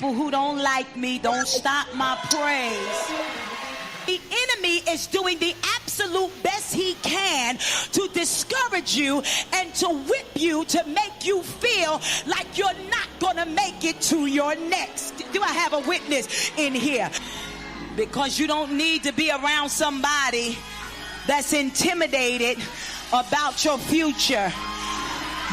people who don't like me don't stop my praise. The enemy is doing the absolute best he can to discourage you and to whip you to make you feel like you're not going to make it to your next. Do I have a witness in here? Because you don't need to be around somebody that's intimidated about your future.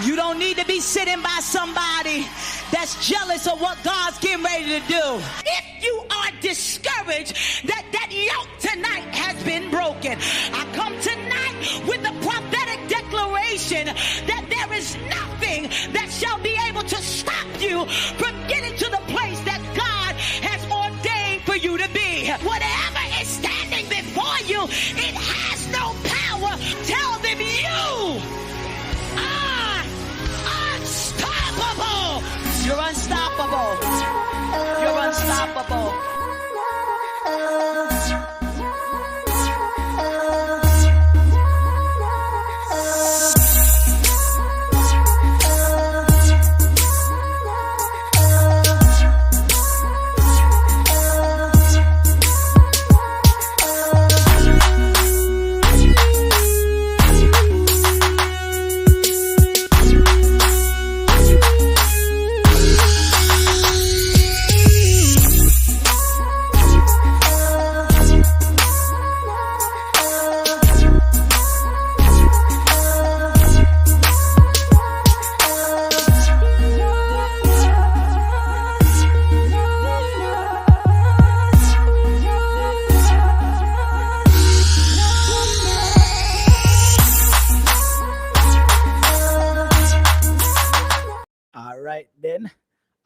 You don't need to be sitting by somebody that's jealous of what God's getting ready to do. If you are discouraged that yoke tonight has been broken, I come tonight with the prophetic declaration that there is nothing that shall be able to stop you from getting to the place that God has ordained for you to be. Whatever is standing before you, it has no power. Tell them you are unstoppable. You're unstoppable. You're unstoppable.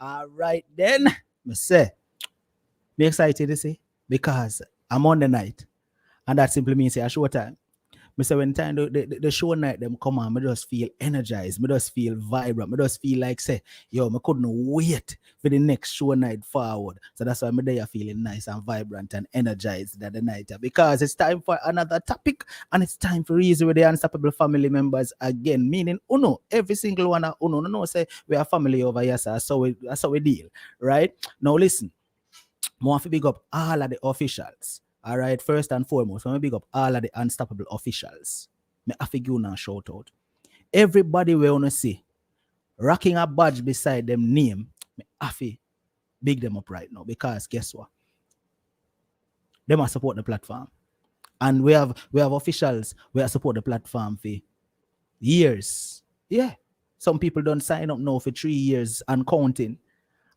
All right then. Me say, be excited to see because I'm on the night, and that simply means a show time. Me say when time the show night them come on, me just feel energized, me just feel vibrant, me just feel like say, yo, me couldn't wait for the next show night forward. So that's why me there feeling nice and vibrant and energized that the night, because it's time for another topic and it's time for easy with the Unstoppable family members again. Meaning uno, every single one of uno, no say we are family over here, sir. That's how we deal, right? Now listen, I want to big up all of the officials. All right, first and foremost, I want to big up all of the Unstoppable officials. Me have to give you a shout out. Everybody we want to see rocking a badge beside them name, me have to big them up right now, because guess what? They must support the platform. And we have officials who support the platform for years. Yeah. Some people don't sign up now for 3 years and counting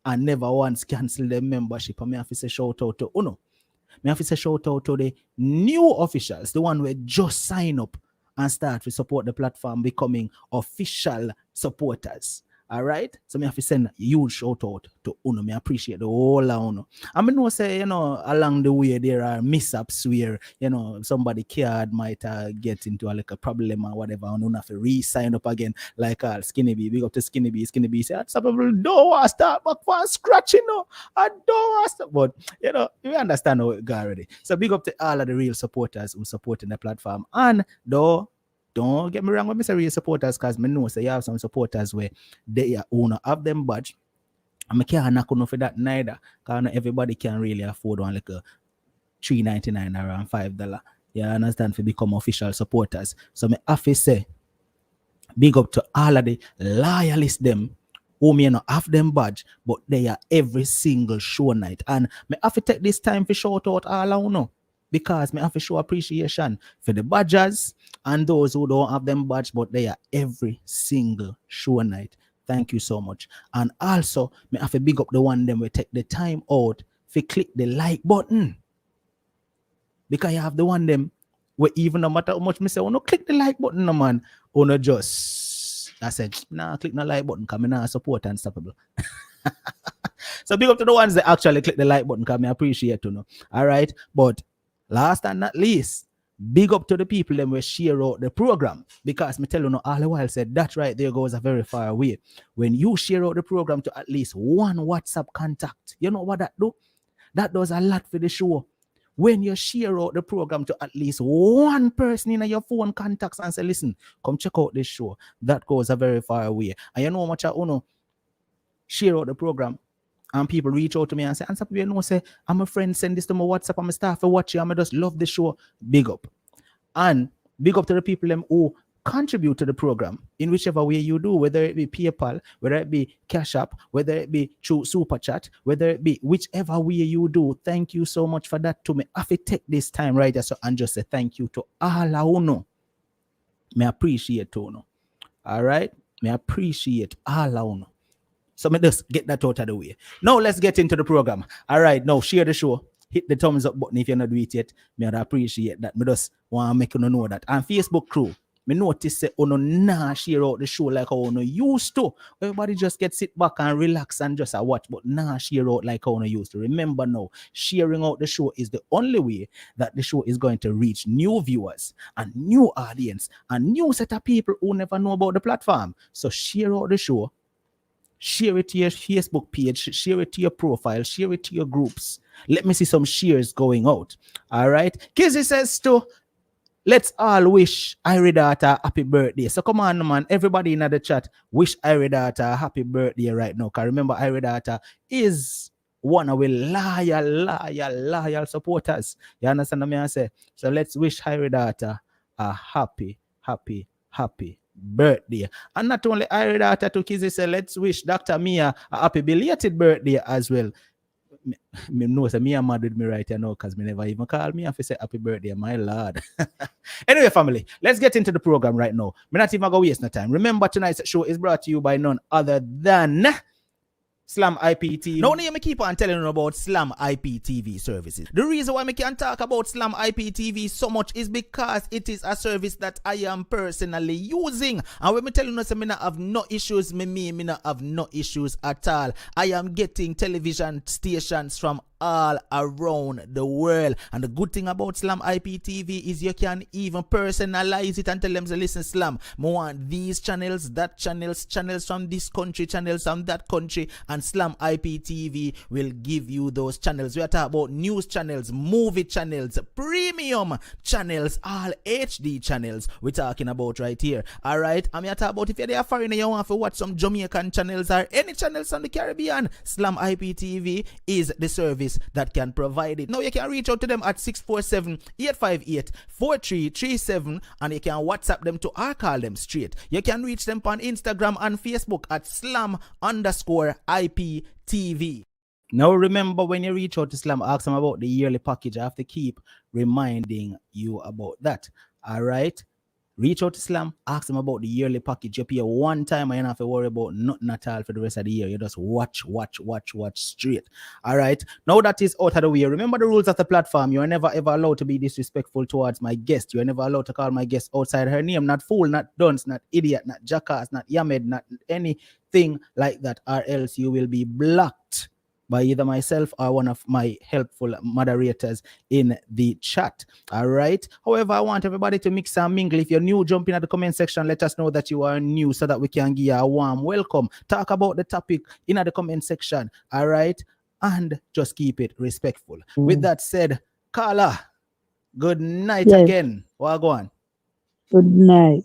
and never once cancel their membership. And me have to say shout out to Uno. Me have to say shout out to the new officials, the one who just sign up and start to support the platform, becoming official supporters. All right, so me have to send a huge shout out to Uno. Me appreciate the whole of Uno. I mean, no say, along the way there are mishaps where, somebody card might get into a problem or whatever, and Uno have to re-sign up again, like Skinny B. Big up to Skinny B. Skinny B say, some people don't want to start back from scratch, I don't want to start. But, you understand how it go already. So big up to all of the real supporters who supporting the platform. And though, don't get me wrong when I say real supporters, because I know say you have some supporters where they own have them badge. And I can't knock on for that neither, because not everybody can really afford one like a $3.99 around $5. You understand, for become official supporters. So I have to say, big up to all of the loyalists them who may not have them badge, but they are every single show night. And I have to take this time to shout out all I know, because I have to show appreciation for the badgers and those who don't have them badge, but they are every single show night. Thank you so much. And also, I have to big up the one them we take the time out to click the like button. Because you have the one them where even no matter how much me say, oh no, click the like button, no man. Oh no, just I said, nah, click the like button because I support Unstoppable. So big up to the ones that actually click the like button because I appreciate you know. All right. But last and not least, big up to the people that will share out the program, because me tell you all the while said that right there goes a very far away. When you share out the program to at least one WhatsApp contact, you know what that do? That does a lot for the show. When you share out the program to at least one person in your phone contacts and say, listen, come check out this show, that goes a very far away. And you know how much I share out the program? And people reach out to me and say, and some people know, say, I'm a friend, send this to my WhatsApp, I'm a staff for watching, I'm just love the show. Big up. And big up to the people them who contribute to the program in whichever way you do, whether it be PayPal, whether it be CASHAPP, whether it be through Super Chat, whether it be whichever way you do. Thank you so much for that. To me, I have to take this time right there and just say thank you to all I know. Me appreciate you. All right, me appreciate all I know. So me just get that out of the way. Now let's get into the program. All right, now share the show. Hit the thumbs up button if you're not doing it yet. Me would appreciate that. Me just want to make you know that. And Facebook crew, me notice say no nah share out the show like how no used to. Everybody just get sit back and relax and just watch, but nah share out like how no used to. Remember now, sharing out the show is the only way that the show is going to reach new viewers and new audience and new set of people who never know about the platform. So share out the show. Share it to your Facebook page, share it to your profile, share it to your groups. Let me see some shares going out. All right. Kizzy says to let's all wish Iridata happy birthday. So come on, man. Everybody in the chat, wish Iridata happy birthday right now. Because remember, Iridata is one of our loyal supporters. You understand what I say? So let's wish Iridata a happy birthday. And not only Iridata to Kizzy say, let's wish Dr. Mia a happy belated birthday as well. Me know say me and mad with me right now because me never even call me and say happy birthday, my lord. Anyway, family, let's get into the program right now. Me not even gonna waste no time. Remember, tonight's show is brought to you by none other than Slam IPTV. Now, me keep on telling you about Slam IPTV services. The reason why I can talk about Slam IPTV so much is because it is a service that I am personally using. And when me telling you, me not have no issues, me not have no issues at all. I am getting television stations from all around the world. And the good thing about Slam IPTV is you can even personalize it and tell them to listen, Slam, I want these channels, that channels from this country, channels from that country, and Slam IPTV will give you those channels. We are talking about news channels, movie channels, premium channels, all HD channels we're talking about right here. Alright, I'm here talking about if you're there foreign and you want to watch some Jamaican channels or any channels from the Caribbean, Slam IPTV is the service that can provide it. Now you can reach out to them at 647-858-4337 and you can WhatsApp them to or call them straight. You can reach them on Instagram and Facebook at slam_IPTV. Now remember, when you reach out to Slam, ask them about the yearly package. I have to keep reminding you about that. All right. Reach out to Slam, ask them about the yearly package. You pay one time and you don't have to worry about nothing at all for the rest of the year. You just watch straight. All right. Now that is out of the way. Remember the rules of the platform. You are never ever allowed to be disrespectful towards my guest. You are never allowed to call my guest outside her name. Not fool, not dunce, not idiot, not jackass, not yamed, not anything like that, or else you will be blocked by either myself or one of my helpful moderators in the chat. All right. However, I want everybody to mix and mingle. If you're new, jump in at the comment section. Let us know that you are new so that we can give you a warm welcome. Talk about the topic in the comment section. All right. And just keep it respectful. With that said, Carla, good night again. What go on? Good night.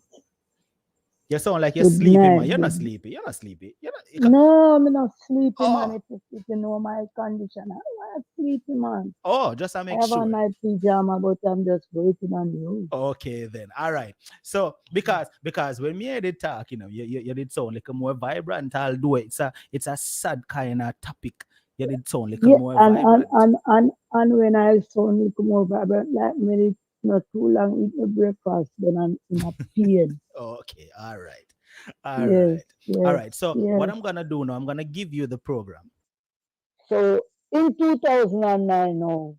You sound like you're sleeping, man. You're not sleepy. You're not sleepy. No, I'm not sleepy, man. If you know my condition, I'm not sleepy, man. Oh, just to make sure. I have sure. on my pajama, but I'm just waiting on you. Okay, then. All right. So because when me did talk, you know, you did sound like a more vibrant. I'll do it. It's a sad kind of topic. You did sound like a more vibrant. And when I sound like more vibrant, like me not too long eat my breakfast, then I'm in a pain. Okay, all right. All right. So what I'm gonna do now, I'm gonna give you the program. So in 2009 now,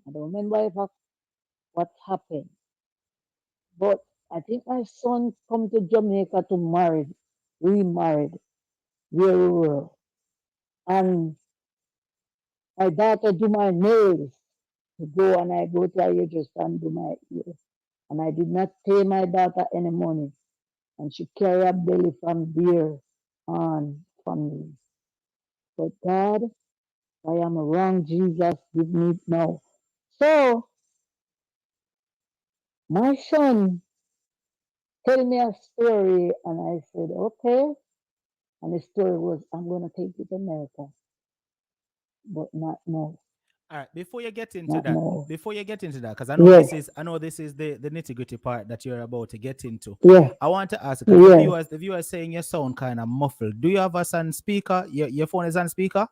I don't remember what happened. But I think my son come to Jamaica to remarried, where we were. And my daughter do my nails to go, and I go to a hairdresser and do my ears. And I did not pay my daughter any money. And she carry a belly from there on from me. But God, I am wrong, Jesus, give me now. So my son tell me a story, and I said, okay. And the story was, I'm gonna take you to America, but not now, All right, before you get into not that, now. because I know Yes, this is the nitty gritty part that you're about to get into. yes, I want to ask because yes. the viewers saying your sound kind of muffled. Do you have us on speaker? Your phone is on speaker?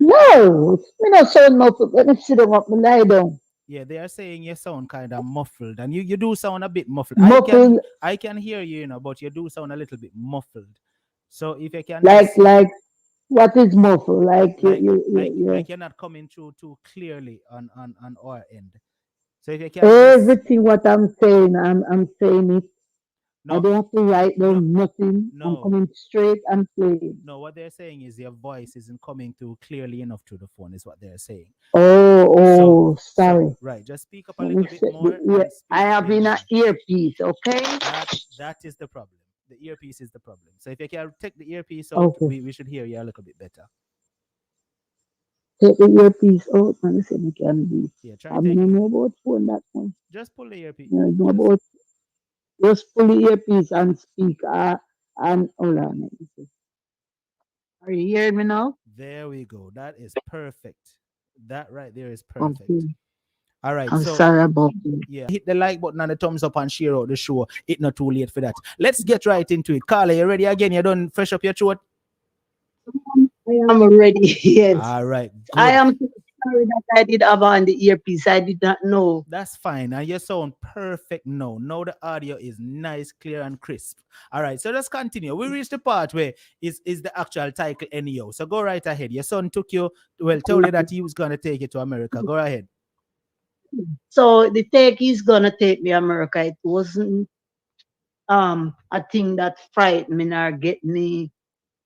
No, me not sound muffled. Let me sit down, up, me lie down. Yeah, they are saying your sound kind of muffled, and you do sound a bit muffled. Muffled, I can hear you, but you do sound a little bit muffled. So if you can like, just what is muffled? Like, like you're not coming through too clearly on our end. So if you can just everything what I'm saying it. I no don't have to write no down nothing. I'm no coming straight and plain. no, what they're saying is your voice isn't coming through clearly enough through the phone, is what they're saying. Oh, So sorry. right, just speak up a Let me little bit set the more ear. and I speak have in an clearly. earpiece, okay? That is the problem. The earpiece is the problem. So if you can take the earpiece out, Okay. we should hear you a little bit better. Take the earpiece out and listen, you can be. Yeah, try I mean, I taking know about phone that one. just pull the earpiece. You know Just about just pull the earpiece and speak. And hold on, let me see. Are you hearing me now? there we go. That is perfect. That right there is perfect. Okay. All right. I'm So sorry about it. yeah, hit the like button and the thumbs up and share out the show. It's not too late for that. Let's get right into it. Carla, you ready again? You done fresh up your throat? I am ready. Yes. All right, I good. am so sorry that I did have on the earpiece. I did not know. That's fine. And you sound perfect now. Now the audio is nice, clear, and crisp. All right, so let's continue. We reached the part where is the actual title anyhow. So go right ahead. Your son took you, well, told you that he was gonna take you to America. Go ahead. So the take is gonna take me America. It wasn't a thing that frightened me nor get me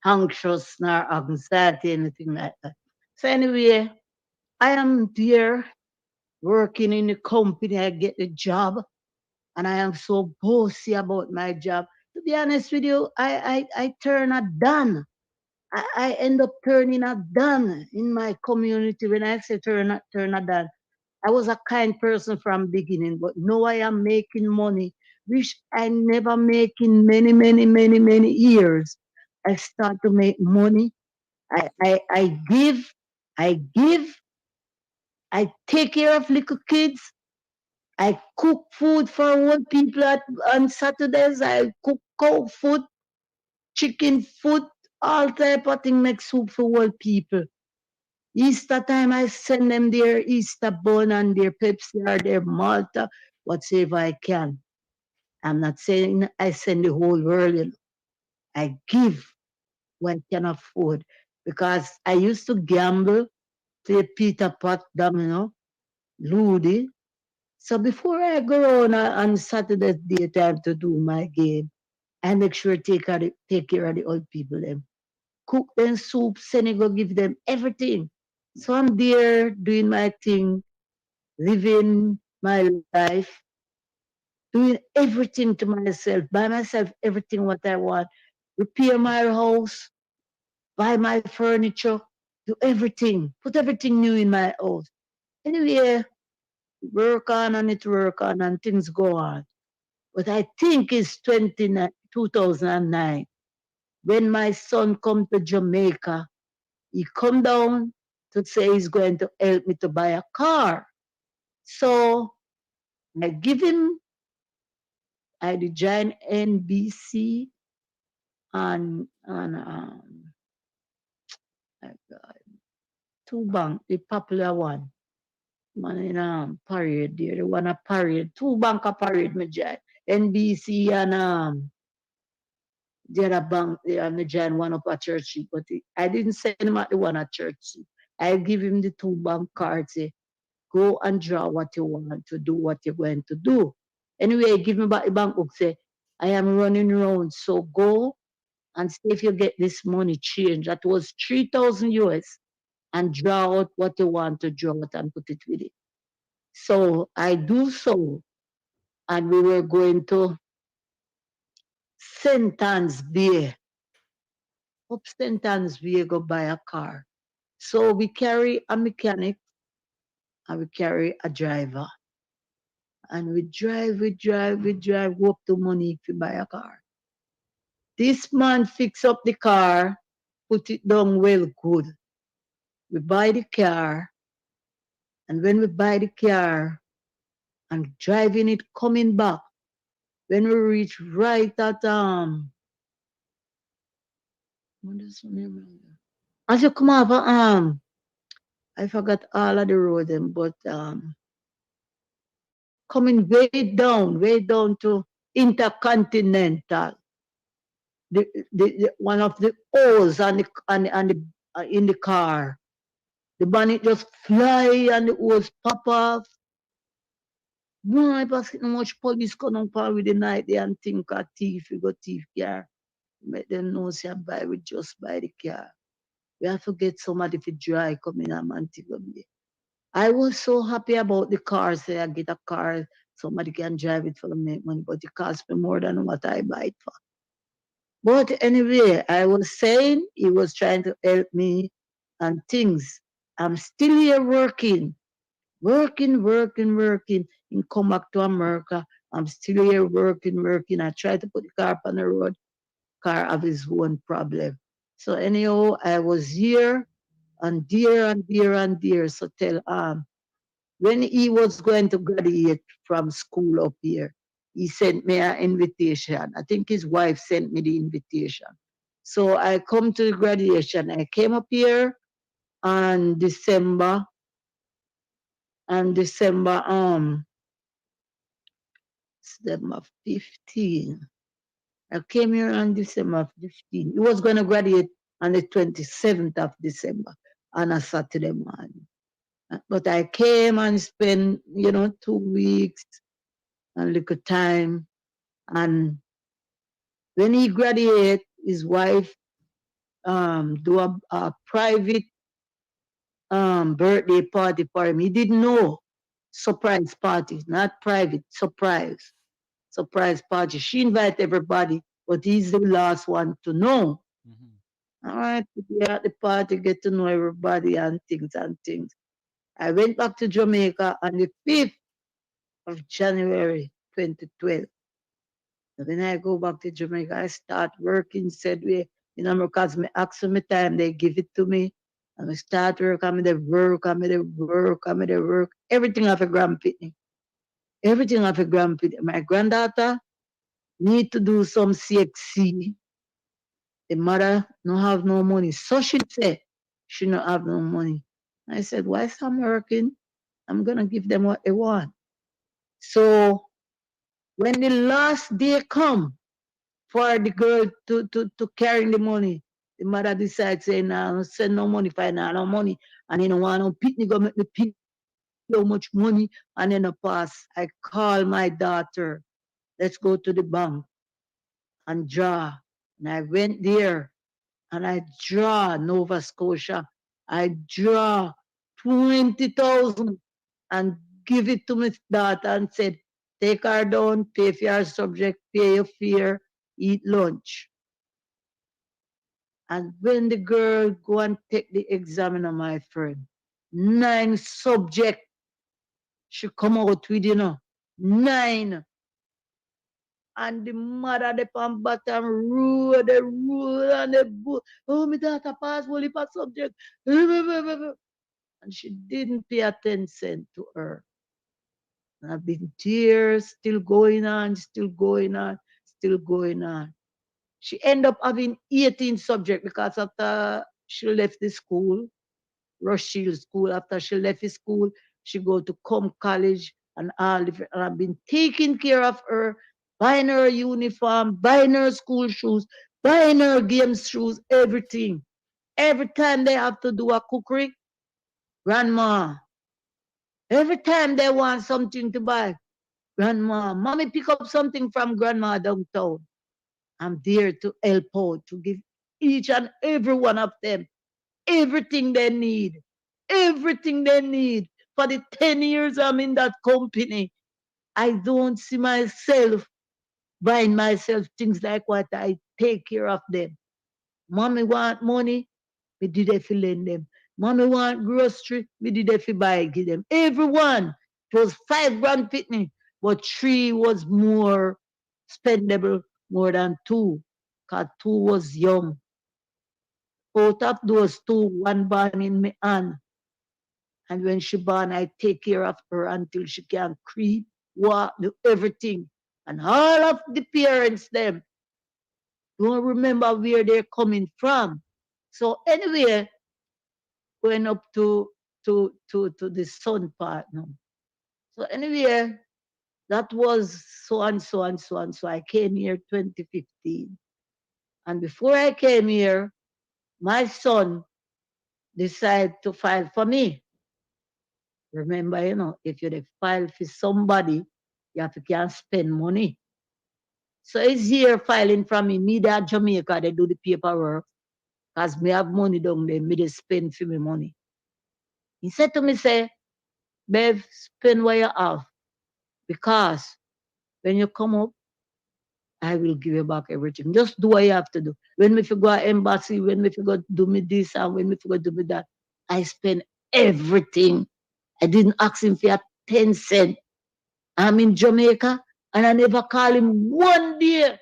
anxious nor anxiety, anything like that. So anyway, I am there working in the company. I get the job and I am so bossy about my job. To be honest with you, I turn a done. I end up turning a done in my community. When I say turn a done, I was a kind person from beginning, but now I am making money, which I never make in many, many, many, many years. I start to make money. I give, I give, I take care of little kids. I cook food for old people on Saturdays. I cook cow food, chicken food, all type of thing, make soup for old people. Easter time, I send them their Easter bun and their Pepsi or their Malta, whatever I can. I'm not saying I send the whole world. I give what I can afford because I used to gamble, play Peter Pot, domino, Ludi. So before I go on Saturday daytime to do my game, I make sure take care of the old people. Them cook them soup, Senegal, give them everything. So I'm there doing my thing, living my life, doing everything to myself, buy myself everything what I want, repair my house, buy my furniture, do everything, put everything new in my house. Anyway, work on and it work on and things go on. But I think it's 2009 when my son come to Jamaica. He come down to say he's going to help me to buy a car. So I give him, I did join NBC and uh, two bank, the popular one. Man in parade there, the one a parade, two bank a parade me join. NBC and the other bank, me join one up at church, but I didn't send him at the one at church. I give him the two bank cards, say, go and draw what you want to do, what you're going to do. Anyway, give me back the bank book, say, I am running around, so go and see if you get this money change. That was 3,000 US and draw out what you want to draw out and put it with it. So I do so, and we were going to St. Anne's Bay, up St. Anne's Bay, go buy a car. So we carry a mechanic and we carry a driver. And we drive, go up to money to buy a car. This man fix up the car, put it down well good. We buy the car, and when we buy the car and driving it coming back, when we reach right at what is the name of it? As you come up I forgot all of the road them, but coming way down to Intercontinental. The one of the holes in the car. The bonnet just fly and the hose pop off. No, I pass it much police come on par with the night they and think a thief, we go thief car. Make them know say buy we just buy the car. We have to get somebody to dry come in a Montego Bay. I was so happy about the car, say I get a car, somebody can drive it for me money, but it cost me more than what I buy it for. But anyway, I was saying he was trying to help me and things. I'm still here working. And come back to America. I'm still here working. I try to put the car on the road. Car have his own problem. So anyhow, I was here and dear. So tell when he was going to graduate from school up here, he sent me an invitation. I think his wife sent me the invitation. So I come to the graduation. I came up here on December December 15. I came here on December 15. He was going to graduate on the 27th of December on a Saturday morning. But I came and spent, 2 weeks and little time. And when he graduated, his wife do a private birthday party for him. He didn't know. Surprise party, not private, surprise. Surprise party. She invited everybody, but he's the last one to know. Mm-hmm. All right, we at the party, get to know everybody and things. I went back to Jamaica on the 5th of January 2012. And when I go back to Jamaica, I start working, said we, because me ask for me time, they give it to me. And I start work, I'm the work. Everything of a grandpitney. Everything of a grandpitney. My granddaughter need to do some CXC. The mother don't have no money. So she said she don't have no money. I said, why I'm working? I'm gonna give them what they want. So when the last day come for the girl to carry the money, the mother decides say, nah, send no money, find no money, and you know want no picnic go make me pick so much money and then a pass. I call my daughter, let's go to the bank and draw. And I went there and I draw Nova Scotia. I draw 20,000 and give it to my daughter and said, take her down, pay for your subject, pay your fare, eat lunch. And when the girl go and take the examiner, my friend, 9 subject she come out with, 9. And the mother, the pan bottom rule, the rule, and the book. Oh, my daughter pass, only pass subject. And she didn't pay attention to her. And I've been tears, still going on. She ended up having 18 subjects because after she left the school, Rothschild School, after she left the school, she go to college and all different. And I've been taking care of her, buying her uniform, buying her school shoes, buying her games shoes, everything. Every time they have to do a cookery, grandma. Every time they want something to buy, grandma. Mommy pick up something from grandma downtown. I'm there to help out, to give each and every one of them everything they need. Everything they need. For the 10 years I'm in that company, I don't see myself buying myself things like what I take care of them. Mommy want money, me did if lend them. Mommy want grocery, me did if buy give them. Everyone. It was 5 grand pitney, but 3 was more spendable more than 2. because 2 was young. Out of those 2, 1 born in my hand. And when she born, I take care of her until she can creep, walk, do everything. And all of the parents, them, don't remember where they're coming from. So anyway, going up to the son part now. So anyway, that was so and so and so and so. I came here 2015. And before I came here, my son decided to file for me. Remember, if you file for somebody, you have to can spend money. So he's here filing for me. Me there at Jamaica, they do the paperwork. Because me have money down there, me they spend for me money. He said to me, say, Bev, spend what you have. Because when you come up, I will give you back everything. Just do what you have to do. When we go to embassy, when we go do me this and when we go do me that, I spend everything. I didn't ask him for a 10 cents. I'm in Jamaica and I never call him one day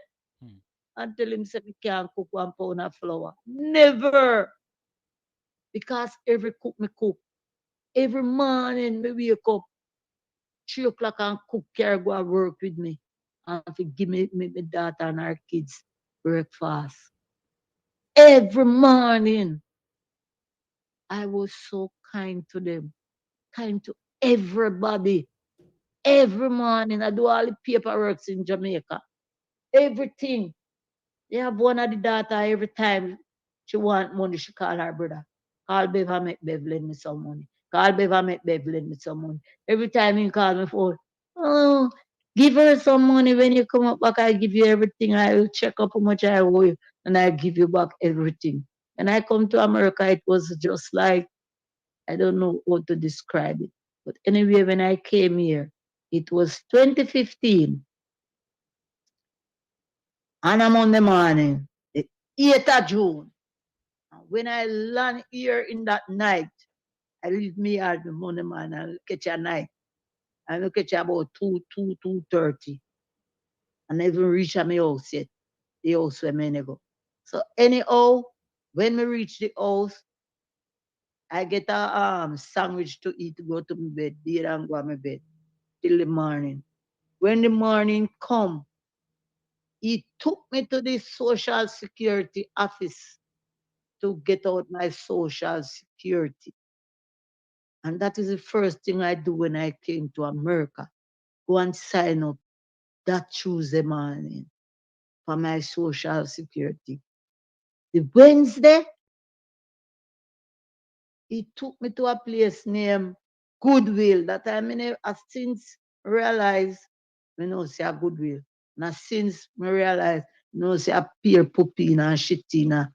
until him say me can't cook 1 pound of flour. Never. Because every cook me cook. Every morning me wake up 3 o'clock and cook care go and work with me. And to give me my daughter and her kids breakfast. Every morning. I was so kind to them. Kind to everybody. Every morning I do all the paperwork in Jamaica. Everything. They have one of the daughter every time she want money, she call her brother. Call Bev and make Bev lend me some money. Call Bev and make Bev lend me some money. Every time he call me phone, oh, give her some money when you come up back. I give you everything. I will check up how much I owe you and I give you back everything. When I come to America, it was just like, I don't know how to describe it. But anyway, when I came here, it was 2015. And I'm on the morning, the 8th of June. And when I land here in that night, I leave me at the Monday man and catch a night. I will catch about 2:30. And I even reach at my house yet. The house where I go. So anyhow, when we reach the house, I get a sandwich to eat to go to my bed, beer and go to my bed till the morning. When the morning come, he took me to the social security office to get out my social security. And that is the first thing I do when I came to America. Go and sign up that Tuesday morning for my social security. The Wednesday, he took me to a place named Goodwill that I since realized I know say a Goodwill. And since I realized know say a peer pupina and shitina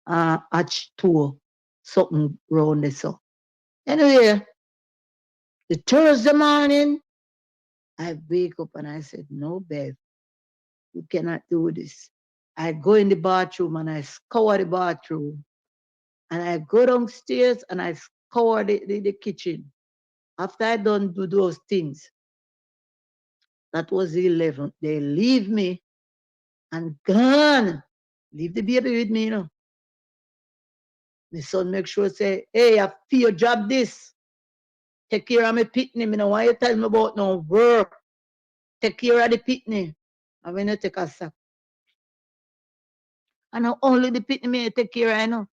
hatch tour something round there so. Anyway, the Thursday morning, I wake up and I said, no, babe, you cannot do this. I go in the bathroom and I scour the bathroom. And I go downstairs and I scour the kitchen. After I done do those things, that was the 11th. They leave me and gone. Leave the baby with me, My son make sure say, hey, I feel your job this. Take care of my pitney. Me no want you tell me about no work. Take care of the pitney. And when you take a sack. And only the pitney me take care of,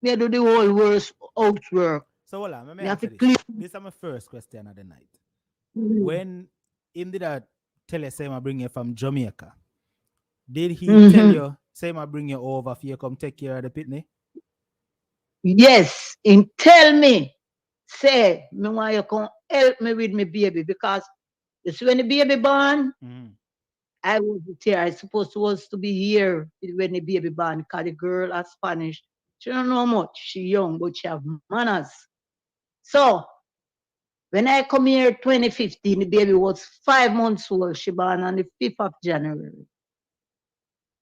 Me do the whole worst housework. So hold on, let me Me have to answer this. clean. This is my first question of the night. Mm-hmm. When him did that tell you say I bring you from Jamaica, did he tell you say I bring you over for you come take care of the pitney? Yes, and tell me, say, me want you come help me with my baby because you see when the baby born, I was here. I supposed to was to be here when the baby born because the girl is Spanish. She don't know much. She young, but she have manners. So when I come here 2015, the baby was 5 months old. She born on the 5th of January.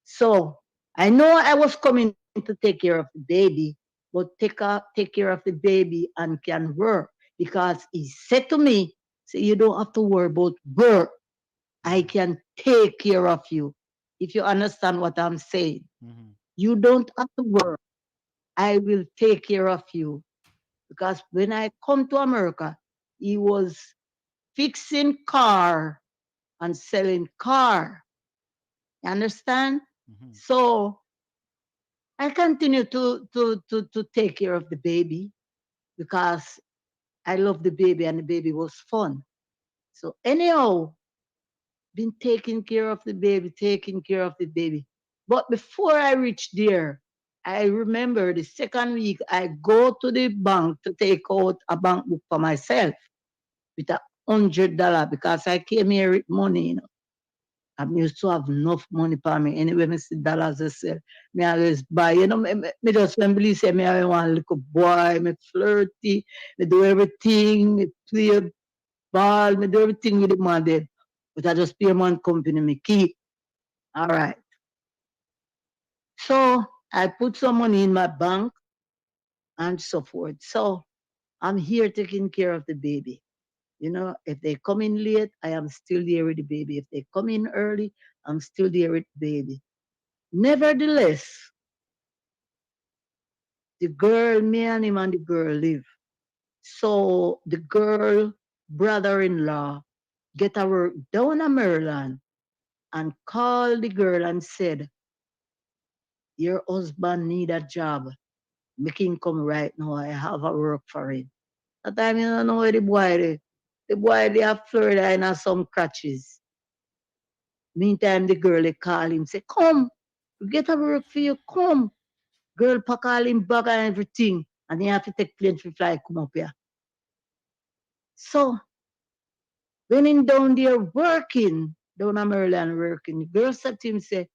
So I know I was coming to take care of the baby, but take care of the baby and can work because he said to me, say, you don't have to worry about work. I can take care of you. if you understand what I'm saying. Mhm. You don't have to work. I will take care of you. Because when I come to America, he was fixing car and selling car. You understand? Mhm. So I continue to take care of the baby because I love the baby and the baby was fun. So anyhow, been taking care of the baby, taking care of the baby. But before I reach there, I remember the second week I go to the bank to take out a bank book for myself with $100 because I came here with money, you know. I used to have enough money for me. Anyway, I see dollars I sell. Me always buy. You know, me just when believe say me I want little boy, me flirty, me do everything, me play ball, me do everything with the man then. But I just pay man company me keep. All right. So I put some money in my bank and so forth. So I'm here taking care of the baby. You know, if they come in late, I am still there with the baby. If they come in early, I'm still there with the baby. Nevertheless, the girl, me and him and the girl live. So the girl brother-in-law get a work down in Maryland and called the girl and said, your husband need a job. Make him come right now. I have a work for him. That time you don't know where the boy is. The boy they have Florida and some crutches. Meantime, the girl they call him, say, come, we get a work for you, come. Girl pack all him bag and everything. And he have to take plane to fly come up here. So when in down there working, down in Maryland working, the girl said to him, say,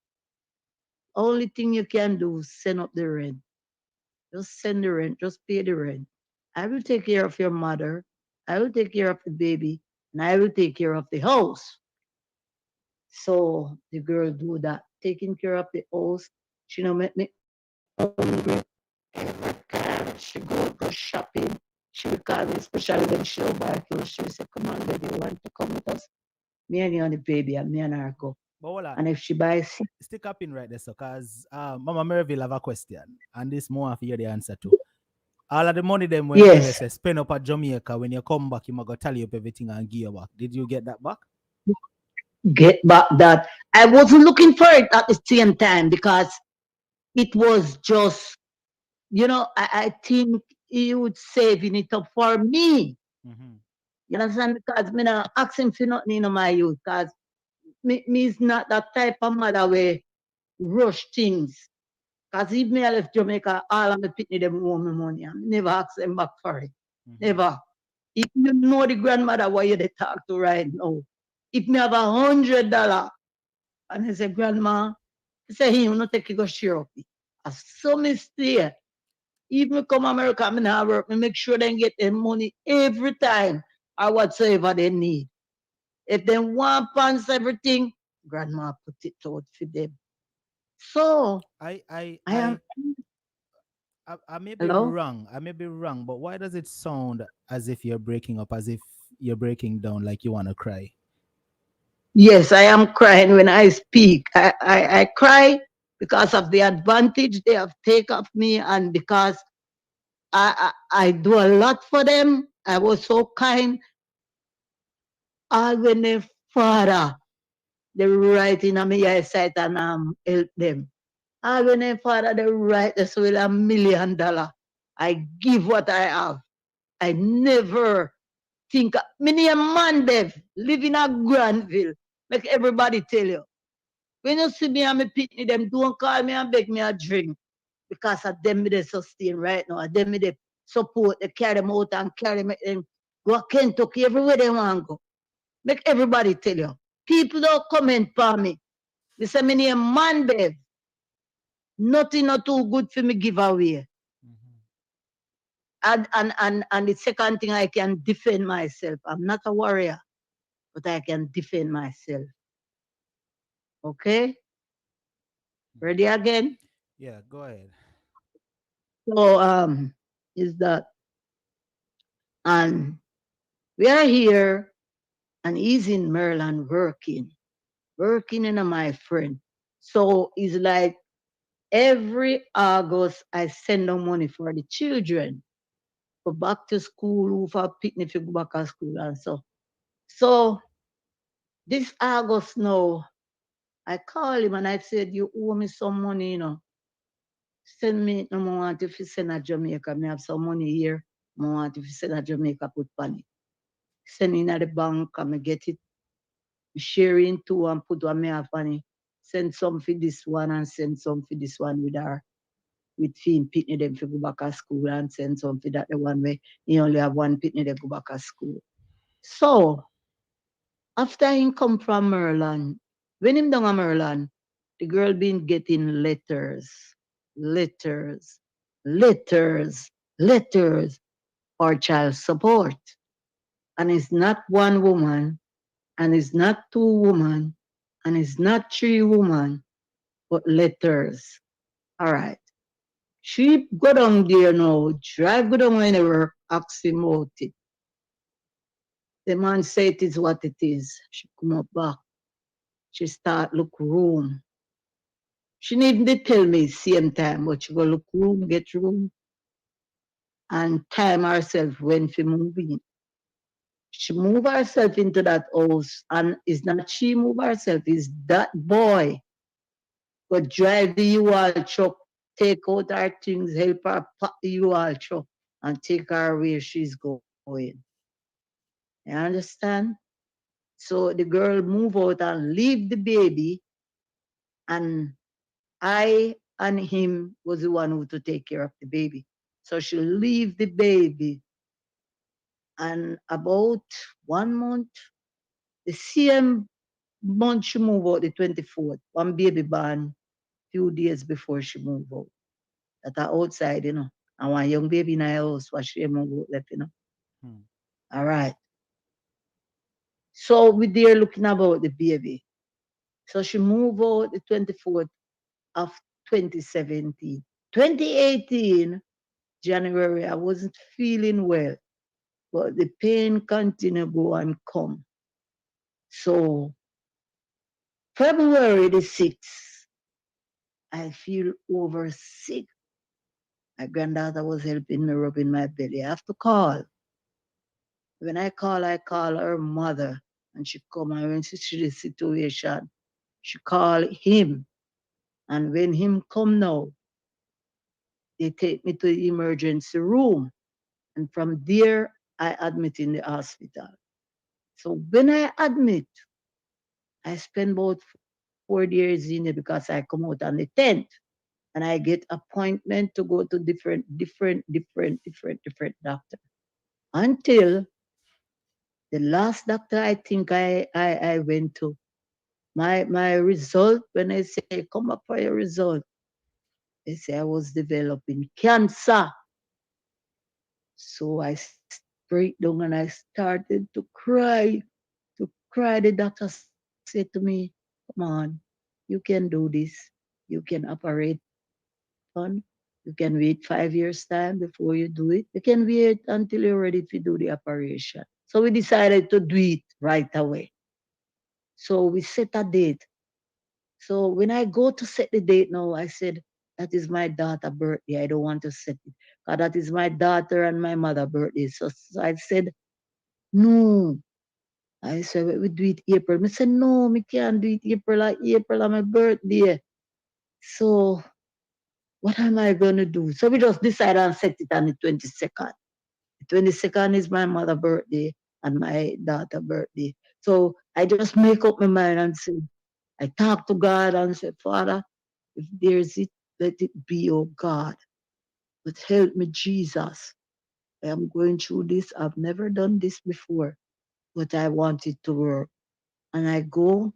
only thing you can do is send up the rent. Just send the rent, just pay the rent. I will take care of your mother. I will take care of the baby. And I will take care of the house. So the girl do that, taking care of the house. She don't make me hungry every time she go shopping. She will call me, especially when she don't buy clothes. She will say, come on, baby, you want to come with us? Me and you and the baby, and me and her go. But hold on. And if she buys, Stick up in right there, so cause Mama Merville have a question, and this more for you the answer to. All of the money them when Mary yes, says spend up at Jamaica, when you come back, you might go tally up everything and give you back. Did you get that back? get back that. I wasn't looking for it at the same time because it was just, I think he would saving it up for me. Mm-hmm. You understand? Because me not asking for nothing in my youth. Because me is not that type of mother where rush things. Because if me I left Jamaica, all of my pitney them owe me money. I never ask them back for it. Mm-hmm. Never. If you know the grandmother what you they talk to right now, if me have $100 and I say, grandma, I say, he will not take you go share up. I saw me stay. If me come America, I not work, me make sure they get their money every time or whatsoever they need. If they want pants, everything, grandma put it out for them. So I I I am I I may be hello? wrong. I may be wrong, but why does it sound as if you're breaking up, as if you're breaking down, like you want to cry? Yes, I am crying when I speak. I cry because of the advantage they have taken of me and because I do a lot for them. I was so kind. All when their father, they write in a me eyesight and help them. All when their father, they write this with $1 million. I give what I have. I never think, many a man, Dev, live in a Granville. Make everybody tell you. When you see me and me pitney them, don't call me and beg me a drink. Because of them me they sustain right now. Of them me they support, they carry them out and carry me them go to Kentucky everywhere they want to go. Make everybody tell you. People don't comment for me. They say me name man, Bev. Nothing not too good for me give away. Mm-hmm. And the second thing I can defend myself. I'm not a warrior, but I can defend myself. Okay? Mm-hmm. Ready again? Yeah, go ahead. So is that and we are here and he's in Maryland working in my friend. So it's like every August I send them money for the children. Go back to school, who for picnic to go back to school and so. So this August now, I call him and I said, you owe me some money, you know. Send me, no more want if you send a Jamaica. Me have some money here. I want if you send a Jamaica, put money. Send in at the bank, and get it. Share in two and put one me have money. Send some for this one and send some for this one with her. With him pitney them to go back to school and send some for that the one where he only have one pitney they go back to school. So after he come from Maryland, when him down at Maryland, the girl been getting letters, letters, letters, letters for child support. And it's not one woman, and it's not two women, and it's not three women, but letters. All right. She go down there now, drive go down anywhere, ask him about it. The man say it is what it is. She come up back. She start look room. She needn't tell me same time, but she go look room, get room, and time herself when she move in. She move herself into that house, and it's not she move herself, it's that boy go drive the U-Haul truck, take out her things, help her pack the U-Haul truck, and take her where she's going. You understand? So the girl move out and leave the baby, and I and him was the one who to take care of the baby. So she leave the baby, and about 1 month, the same month she move out, the 24th, one baby born few days before she move out. That are outside, you know. And one young baby in her house, what she move out left, you know. Hmm. All right. So we there looking about the baby. So she moved out the 24th of 2017. 2018, January, I wasn't feeling well, but the pain continued go and come. So February the 6th, I feel over sick. My granddaughter was helping me rubbing my belly. I have to call. When I call her mother, and she come and when she see the situation, she call him. And when him come now, they take me to the emergency room. And from there, I admit in the hospital. So when I admit, I spend about 4 days in it because I come out on the 10th. And I get appointment to go to different doctor. Until the last doctor I think I went to, my result, when I say come up for your result, they say I was developing cancer. So I break down and I started to cry. To cry, the doctor said to me, come on, you can do this. You can operate on. You can wait 5 years time before you do it. You can wait until you're ready to do the operation. So we decided to do it right away. So we set a date. So when I go to set the date now, I said, that is my daughter's birthday. I don't want to set it. Because that is my daughter and my mother's birthday. So I said, no. I said, we do it April. I said, no, me can't do it April. Like April on my birthday. So what am I going to do? So we just decided and set it on the 22nd. The 22nd is my mother's birthday and my daughter's birthday. So I just make up my mind and say, I talk to God and say, Father, if there's it, let it be, oh God. But help me, Jesus. I am going through this. I've never done this before, but I want it to work. And I go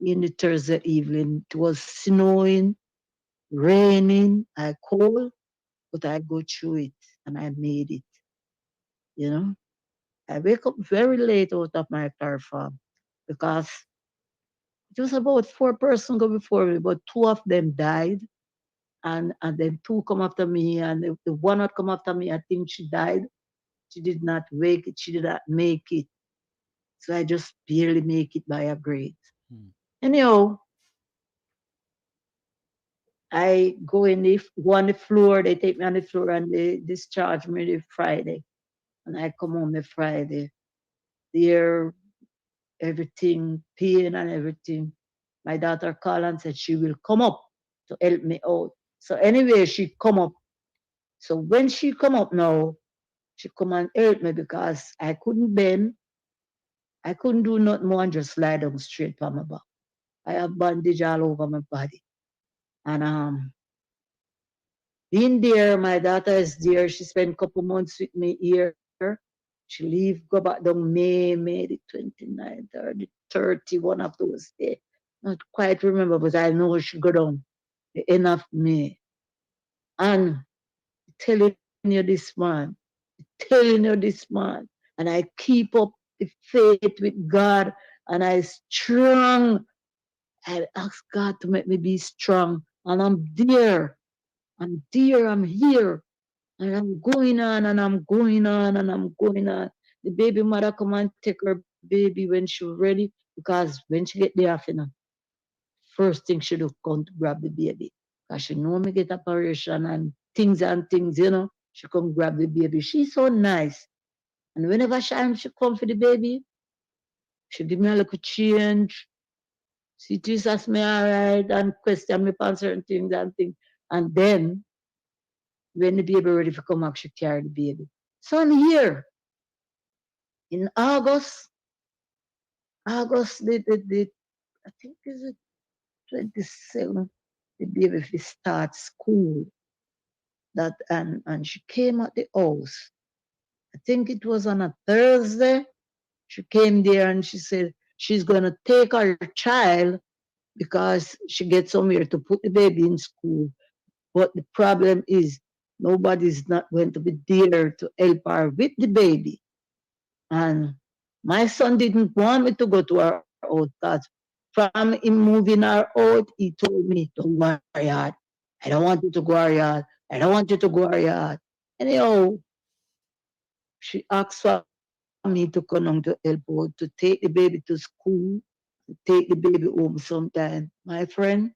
in the Thursday evening. It was snowing, raining, I cold, but I go through it and I made it. You know, I wake up very late out of my car farm because it was about 4 persons go before me, but two of them died. And then two come after me, and the one that come after me, I think she died. She did not wake it, she did not make it. So I just barely make it by a grace. Hmm. Anyhow, I go go on the floor, they take me on the floor and they discharge me the Friday. And I come home the Friday. There, everything, pain and everything. My daughter called and said she will come up to help me out. So anyway, she come up. So when she come up now, she come and help me because I couldn't bend. I couldn't do nothing more and just lie down straight on my back. I have bandage all over my body. And being there, my daughter is there. She spent a couple months with me here. She leave, go back down May the 29th or the 30, one of those days. Not quite remember, but I know she go down the end of May. And telling you this man, telling you this man, and I keep up the faith with God, and I strong. I ask God to make me be strong, and I'm there. I'm there. I'm here. And I'm going on and I'm going on and I'm going on. The baby mother come and take her baby when she ready because when she get there, first thing she do come to grab the baby. Because she know me get operation and things, She come grab the baby. She's so nice. And whenever she come for the baby, she give me a little change. She teaches me all right and question me on certain things and things. And then when the baby ready to come back, she carry the baby. So I'm here in August, I think is it 27th, the baby if start school. That and she came at the house. I think it was on a Thursday. She came there and she said she's gonna take her child because she gets somewhere to put the baby in school. But the problem is nobody's not going to be there to help her with the baby. And my son didn't want me to go to her out because from him moving her out, he told me, don't go her yard. I don't want you to go her yard. I don't want you to go her yard. Anyhow, she asked for me to come down to help out, to take the baby to school, to take the baby home sometime. My friend,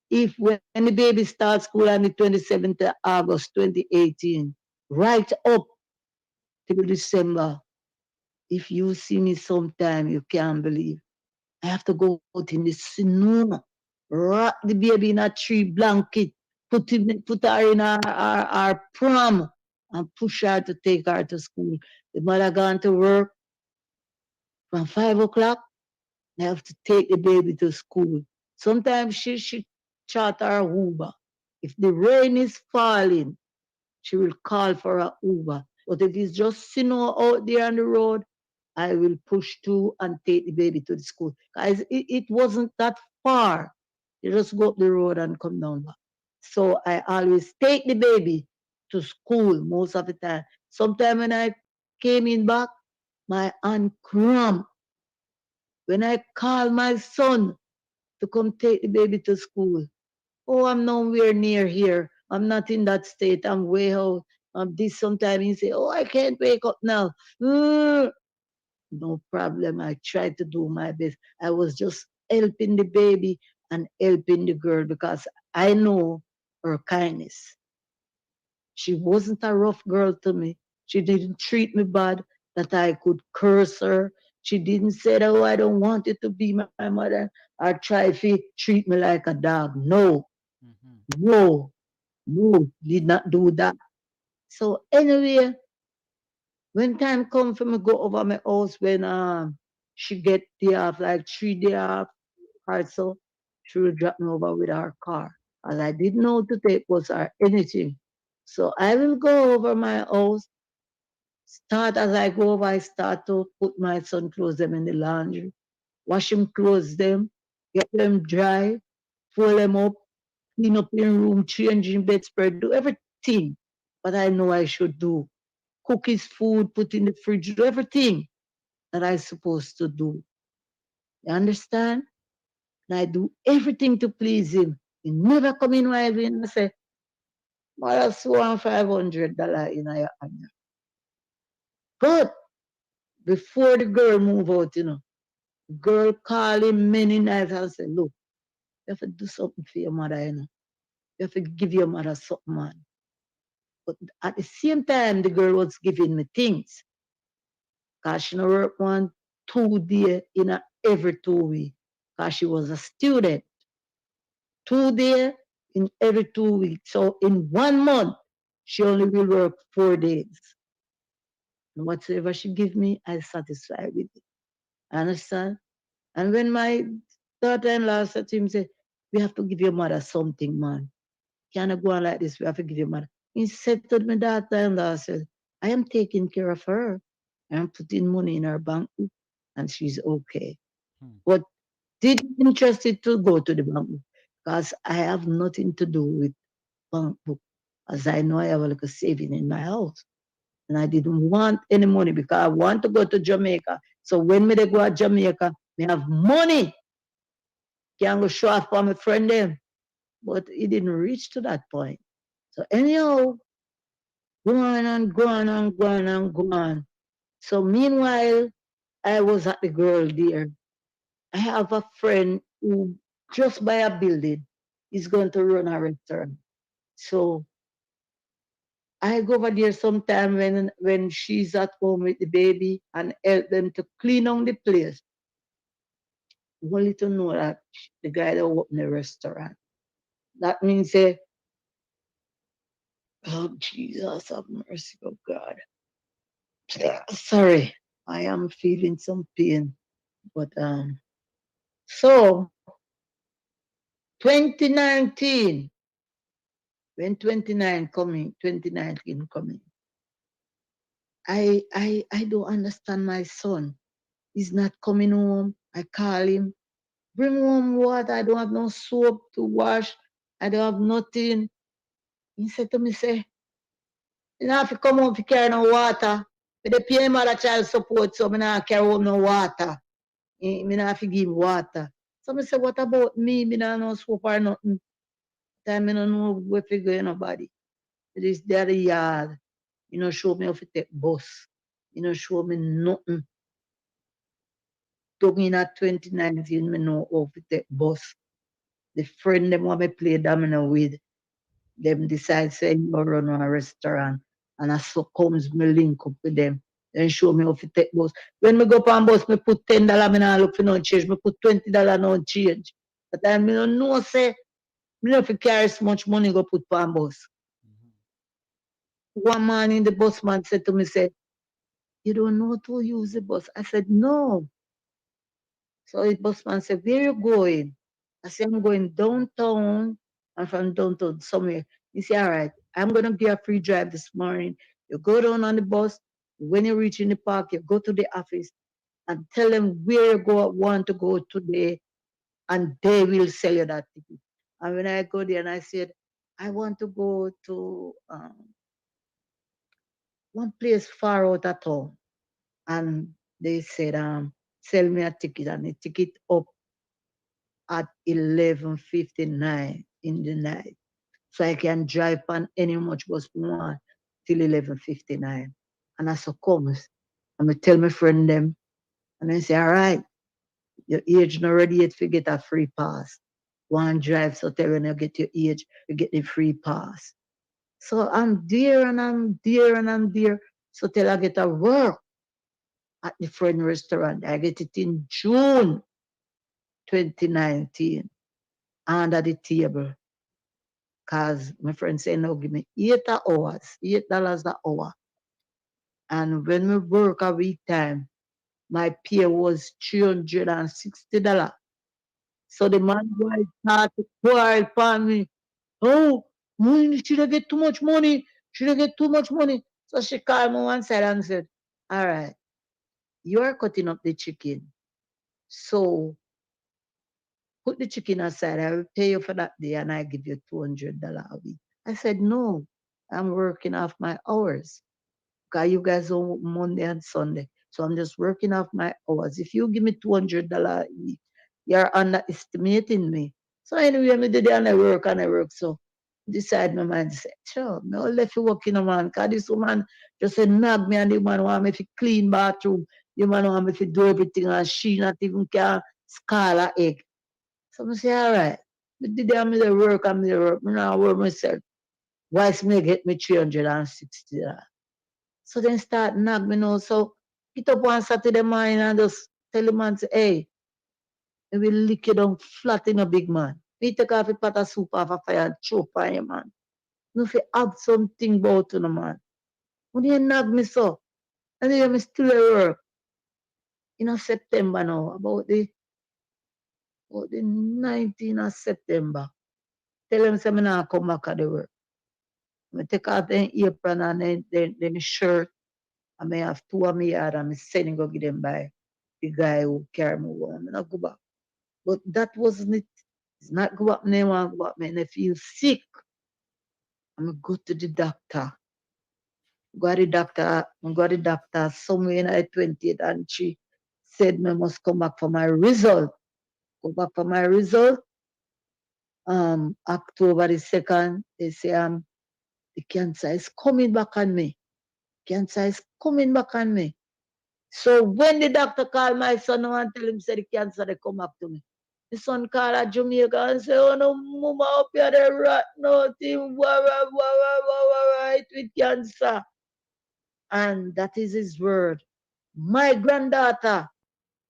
if when the baby starts school on the 27th of August 2018, right up till December, if you see me sometime, you can't believe. I have to go out in the snow, wrap the baby in a tree blanket, put her in our pram, and push her to take her to school. The mother gone to work from 5 o'clock. I have to take the baby to school. Sometimes she charter her Uber. If the rain is falling, she will call for a Uber. But if it's just snow out there on the road, I will push through and take the baby to the school. Guys, it wasn't that far. You just go up the road and come down back. So I always take the baby to school most of the time. Sometimes when I came in back, my hand cramped. When I call my son to come take the baby to school, oh, I'm nowhere near here. I'm not in that state. I'm way out. This sometimes he say, oh, I can't wake up now. No problem. I tried to do my best. I was just helping the baby and helping the girl because I know her kindness. She wasn't a rough girl to me. She didn't treat me bad that I could curse her. She didn't say, oh, I don't want you to be my mother or try to treat me like a dog. No, Mhm. no, no, did not do that. So anyway, when time come for me go over my house when she get day off, like 3 day off or so, she will drop me over with her car. And I didn't know to take bus or anything. So I will go over my house, start as I go over, I start to put my son clothes them in the laundry, wash him clothes them, get them dry, fold them up, clean up in room, change in bedspread, do everything what I know I should do. Cook his food, put in the fridge, do everything that I supposed to do. You understand? And I do everything to please him. He never come in while and say, Mother, so $500 in your hand. But before the girl move out, the girl call him many nights and say, look, you have to do something for your mother, You have to give your mother something, man. But at the same time, the girl was giving me things. Because she no work 2 days in every 2 weeks. Because she was a student. 2 days in every 2 weeks. So in 1 month, she only will work 4 days. And whatsoever she give me, I satisfy with it. Understand? And when my daughter-in-law said to him, say, we have to give your mother something, man. Can't go on like this. We have to give your mother. He said to my daughter-in-law, said, I am taking care of her. I am putting money in her bank book, and she's okay. But didn't interested to go to the bank book because I have nothing to do with bank book, as I know I have a little saving in my house. And I didn't want any money because I want to go to Jamaica. So when me they go to Jamaica, me have money. Can go show off for my friend them. But it didn't reach to that point. So anyhow, go on and go on and go on and go on. So meanwhile, I was at the girl there. I have a friend who just buy a building is going to run a restaurant. So I go over there sometime when she's at home with the baby and help them to clean on the place. Only to know that the guy that opened the restaurant. That means oh Jesus have mercy, oh God. Sorry, I am feeling some pain. But so 2019, when 2019 coming, I don't understand my son. He's not coming home. I call him, bring home water. I don't have no soap to wash. I don't have nothing. He said to me, say, you know, if you come home to carry no water, but they pay him other child support, so I not carry home no water. I not have to give water. So I say, what about me? I don't know soap or nothing. Time I don't know where to go, nobody. It is there the yard. You know, show me how to take bus. You know, show me nothing. Took me in at 2019, me know how to take bus. The friend them want me play domino with, them decide say you run a restaurant. And I so comes me link up with them. Then show me how to take bus. When me go up on bus, me put $10, me not look for no change. Me put $20 no change. But I me don't know say, me not fi carry so much money go put on bus. One man in the bus man said to me, say, you don't know how to use the bus. I said, no. So the bus man said, where you going? I said, I'm going downtown and from downtown somewhere. He said, all right, I'm going to give you a free drive this morning. You go down on the bus. When you reach in the park, you go to the office and tell them where you want to go today, and they will sell you that ticket. And when I go there and I said, I want to go to one place far out of town. And they said, sell me a ticket, and the ticket up at 11:59 in the night. So I can drive on any much bus I want till 11:59. And I succumbs. And I tell my friend them, and I say, all right, your age not ready yet to get a free pass. One drive, so tell when you get your age, you get the free pass. So I'm there and I'm there and I'm there. So till I get a work at the friend restaurant. I get it in June 2019 under the table. Cause my friend said, no, give me 8 hours, $8 an hour. And when we work a week time, my pay was $360. So the man boy started to quarrel upon me. Oh, should I get too much money? Should I get too much money? So she called me one side and said, all right, you are cutting up the chicken. So put the chicken aside. I will pay you for that day and I give you $200 a week. I said, no, I'm working off my hours. Because you guys on Monday and Sunday. So I'm just working off my hours. If you give me $200 a week, you're underestimating me. So anyway, I did it and I work. So decide my mind, say, sure, no left you working a man. Because this woman just said, nag me, and the man want me to clean bathroom. The man want me to do everything and she not even can scald her egg. So I say, all right, did the work, I'm the work. Now work myself. Why me get me 360? So then start knock me now. So get up one Saturday morning and just tell the man, say, hey, I will lick you down flat in a big man. Me take off a pot of soup off a fire and choke on you, man. No fi have something about you, no, man. When you knock me so, and then me still at work. In a September now, about the 19th of September. Tell them say me not come back at the work. I take out the apron and then the shirt. I may have two of me yard and I sending go give them by the guy who carry me home. I not go back. But that wasn't it. It's not go back me want go back me and I feel sick. I'm go to the doctor. Go to the doctor somewhere in the 20th and she said me must come back for my result. Go back for my result. October the 2nd, they say the cancer is coming back on me. Cancer is coming back on me. So when the doctor called my son and tell him say the cancer they come back to me. The son called at Jamaica and say, oh no, mama up here they rat nothing right with cancer. And that is his word. My granddaughter,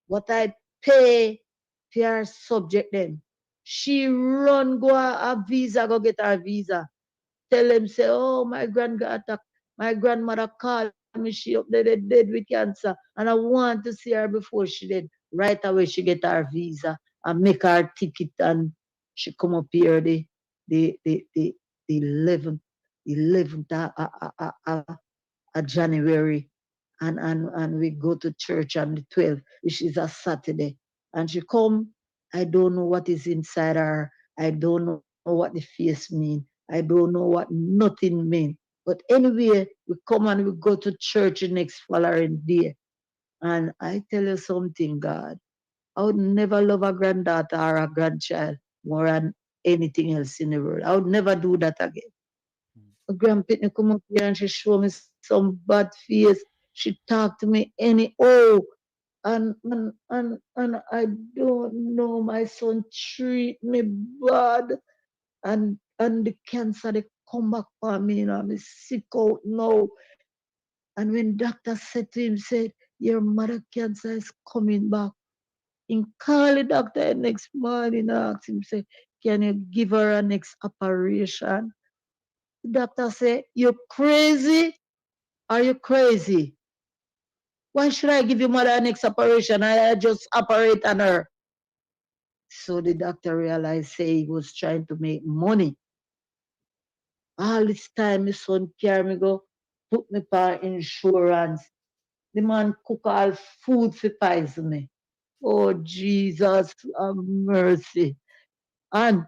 what I pay for her subject them. She run go a visa, go get her visa. Tell them say, oh my grandmother called me, she up there dead with cancer. And I want to see her before she dead. Right away she get her visa and make her ticket and she come up here the 11th of January and we go to church on the 12th, which is a Saturday. And she come, I don't know what is inside her. I don't know what the face mean. I don't know what nothing mean. But anyway, we come and we go to church the next following day. And I tell you something, God, I would never love a granddaughter or a grandchild more than anything else in the world. I would never do that again. My grandpitney come up here and she show me some bad face. She talk to me anyhow. And I don't know, my son treat me bad. And the cancer they come back for me, you know, I'm sick out now. And when doctor said to him, said, your mother cancer is coming back. He called the doctor the next morning and asked him, say, can you give her a next operation? The doctor said, you crazy? Are you crazy? Why should I give your mother a next operation? I just operate on her. So the doctor realized, say, he was trying to make money. All this time, my son carry me go, put me for insurance. The man cook all food for poison me. Oh, Jesus, have mercy. And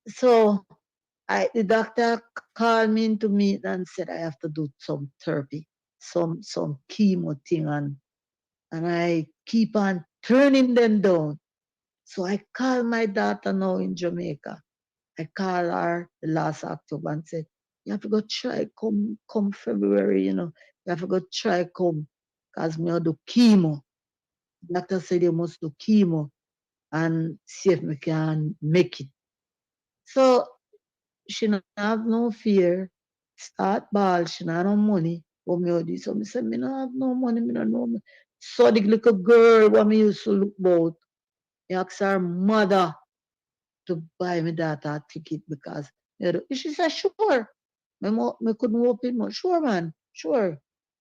so the doctor called me into me and said I have to do some therapy, some chemo thing, and I keep on turning them down. So I call my daughter now in Jamaica. I call her the last October and said, you have to go try come February, you know. You have to go try come because me do chemo. Doctor said you must do chemo and see if me can make it. So she not have no fear. Start ball, she not have no money. But me do so me said me not have no money, me not know me. So the little girl what me used to look about, he asked her mother to buy me that a ticket because she said, sure. Me couldn't open more. Sure, man. Sure.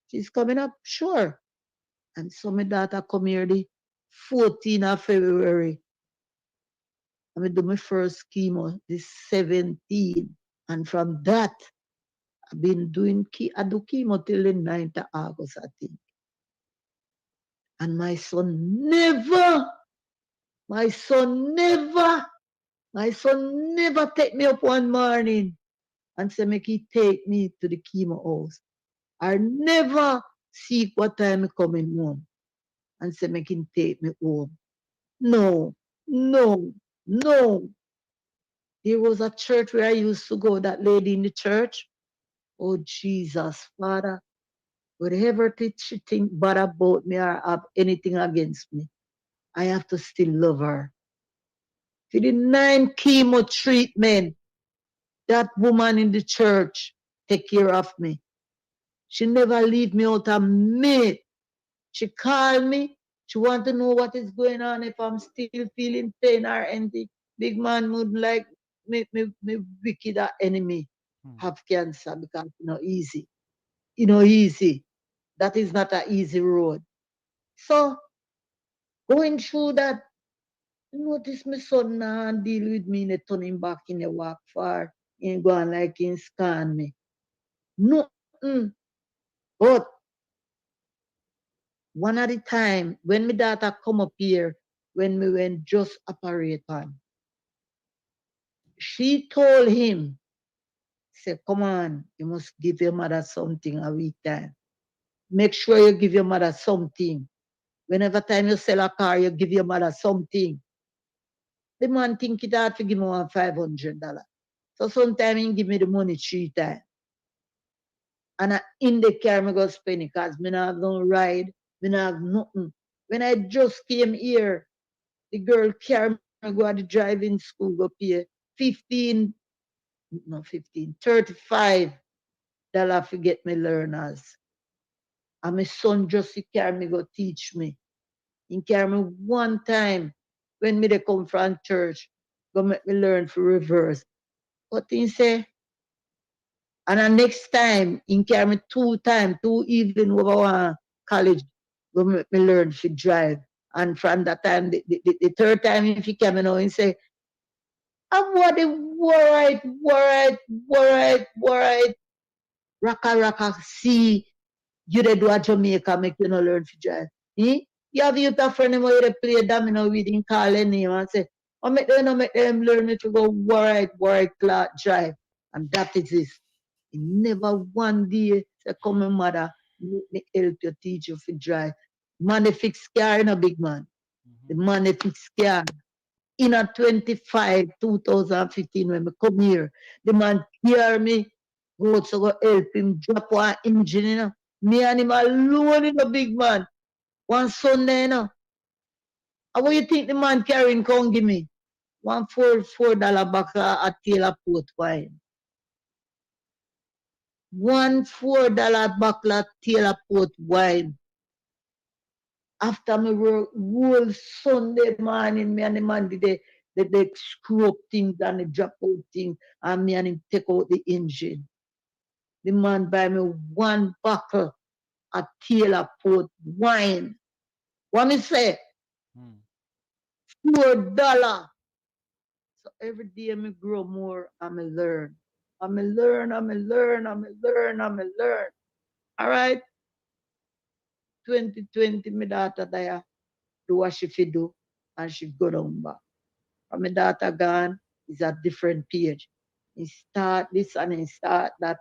She's coming up. Sure. And so my daughter come here the 14th of February. I do my first chemo the 17th. And from that, I've been doing I do chemo till the 9th of August, I think. And my son never take me up one morning and say, make he take me to the chemo house. I never see what time I coming home and say, make him take me home. No, no, no. There was a church where I used to go, that lady in the church. Oh, Jesus, Father, whatever she think bad about me or have anything against me, I have to still love her. For the 9 chemo treatment, that woman in the church take care of me. She never leave me out a minute. She called me. She want to know what is going on, if I'm still feeling pain or anything. Big man would like me wicked enemy have cancer because it's not easy. You know, easy. That is not an easy road. So going through that, notice my son now deal with me in a turning back in a walk far. Ain't going like in scan me. Nothing. But one at a time, when my daughter come up here, when we went just operate on, she told him, say, come on, you must give your mother something a week time. Make sure you give your mother something. Whenever time you sell a car, you give your mother something. The man think it hard to give me $500. So sometimes he give me the money 3 times. And in the car, I go spend it because I don't have no ride, I don't have nothing. When I just came here, the girl carry me go to the driving school, go pay 15, no 15, $35 to get me learners. And my son just carry me go teach me. He carry me one time when me they come from church, go make me learn for reverse. But he say, and the next time, he carry me 2 times, 2 evening over one college, go make me learn to drive. And from that time, the 3rd time if he came now, he say, I'm what the worried, raka, see, you they do a Jamaica, make you no learn to drive. Eh? You have youth a friend where you play domino with him, call their name and say, I make them learn me to go worried, clock drive. And that is it. He never one day say, come my mother, make me help you teach you to drive. Man, they fix car in a big man. The man, they fix car. In a 2015, when I come here, the man hear me, go to go help him drop one engine, you know. Me and him alone in a big man. One Sunday, you know. And what you think the man carrying come give me? One $4 back at Taylor Port wine. One $4 buckle at Taylor Port wine. After me work whole Sunday morning, me and the man did they screw up things and they drop out things, and me and him take out the engine. The man buy me 1 buckle at Taylor Port wine. What me say? $4. So every day me grow more and me learn. And me learn. All right? 2020, my daughter there do what she fit do, and she go down back. And my daughter gone is a different page. He start this and he start that.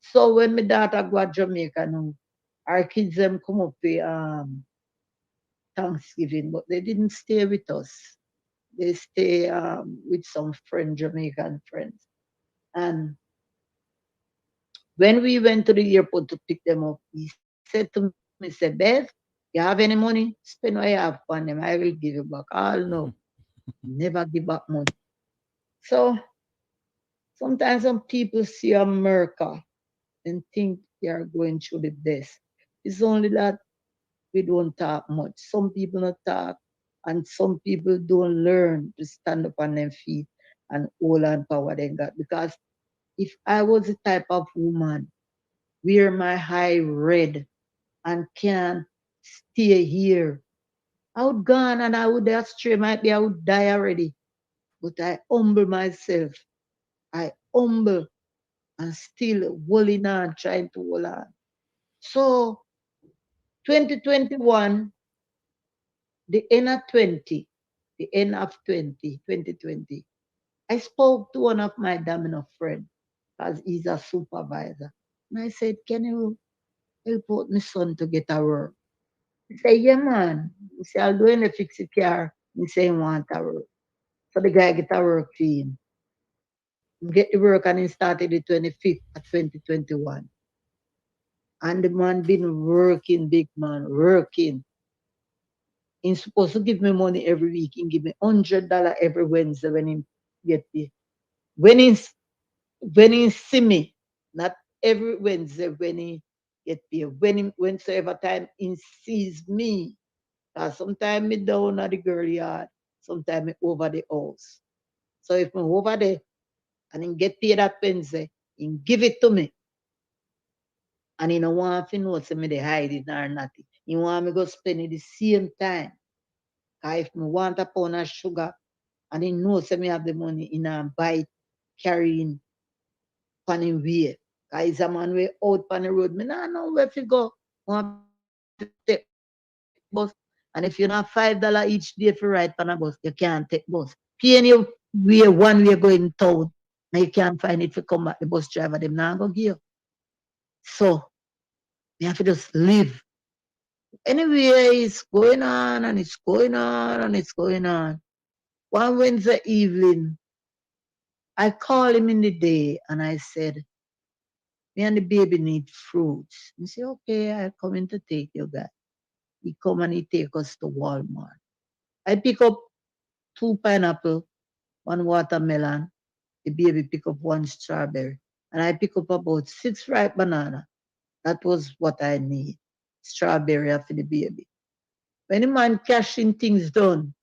So when my daughter go to Jamaica now, our kids them come up for Thanksgiving, but they didn't stay with us. They stay with some Jamaican friends. And when we went to the airport to pick them up, he said to me, say, Beth, you have any money? Spend what you have on them. I will give you back. All no. Never give back money. So sometimes some people see America and think they are going through the best. It's only that we don't talk much. Some people don't talk, and some people don't learn to stand up on their feet and hold on power they got. Because if I was the type of woman wear my high red and can stay here, I would gone and I would astray. Might be I would die already. But I humble myself. I humble and still holding on, trying to hold on. So 2021, the end of 2020, I spoke to one of my domino friends because he's a supervisor. And I said, can you help out my son to get a work? He said, yeah, man. He said, I'll do any fix the car. He said, he want a work. So the guy get a work for him. He get the work and he started the 25th of 2021. And the man been working, big man, working. He's supposed to give me money every week. He give me $100 every Wednesday when he get paid. When he see me, not every Wednesday when he get paid. Whensoever time he sees me. Cause sometimes me down at the girl yard, sometimes me over the house. So if me over there and he get paid that Wednesday, he give it to me. And he don't want to know say me they hide it or nothing. He want me go spend it the same time. Cause if me want a pound of sugar and he knows say me have the money in a buy carrying on him way. Cause he's a man way out on the road. Me nah know where to go. Want to take bus. And if you not $5 each day for ride on a bus, you can't take bus. Paying you way one way going town. And you can't find it to come back. The bus driver them not gonna give you. So you have to just live. Anyway, it's going on and it's going on and it's going on. One Wednesday evening, I called him in the day and I said, me and the baby need fruits. He said, okay, I'll come in to take you guys. He come and he take us to Walmart. I pick up 2 pineapple, 1 watermelon. The baby pick up 1 strawberry. And I pick up about 6 ripe banana. That was what I need. Strawberry for the baby. When the man cashing things done,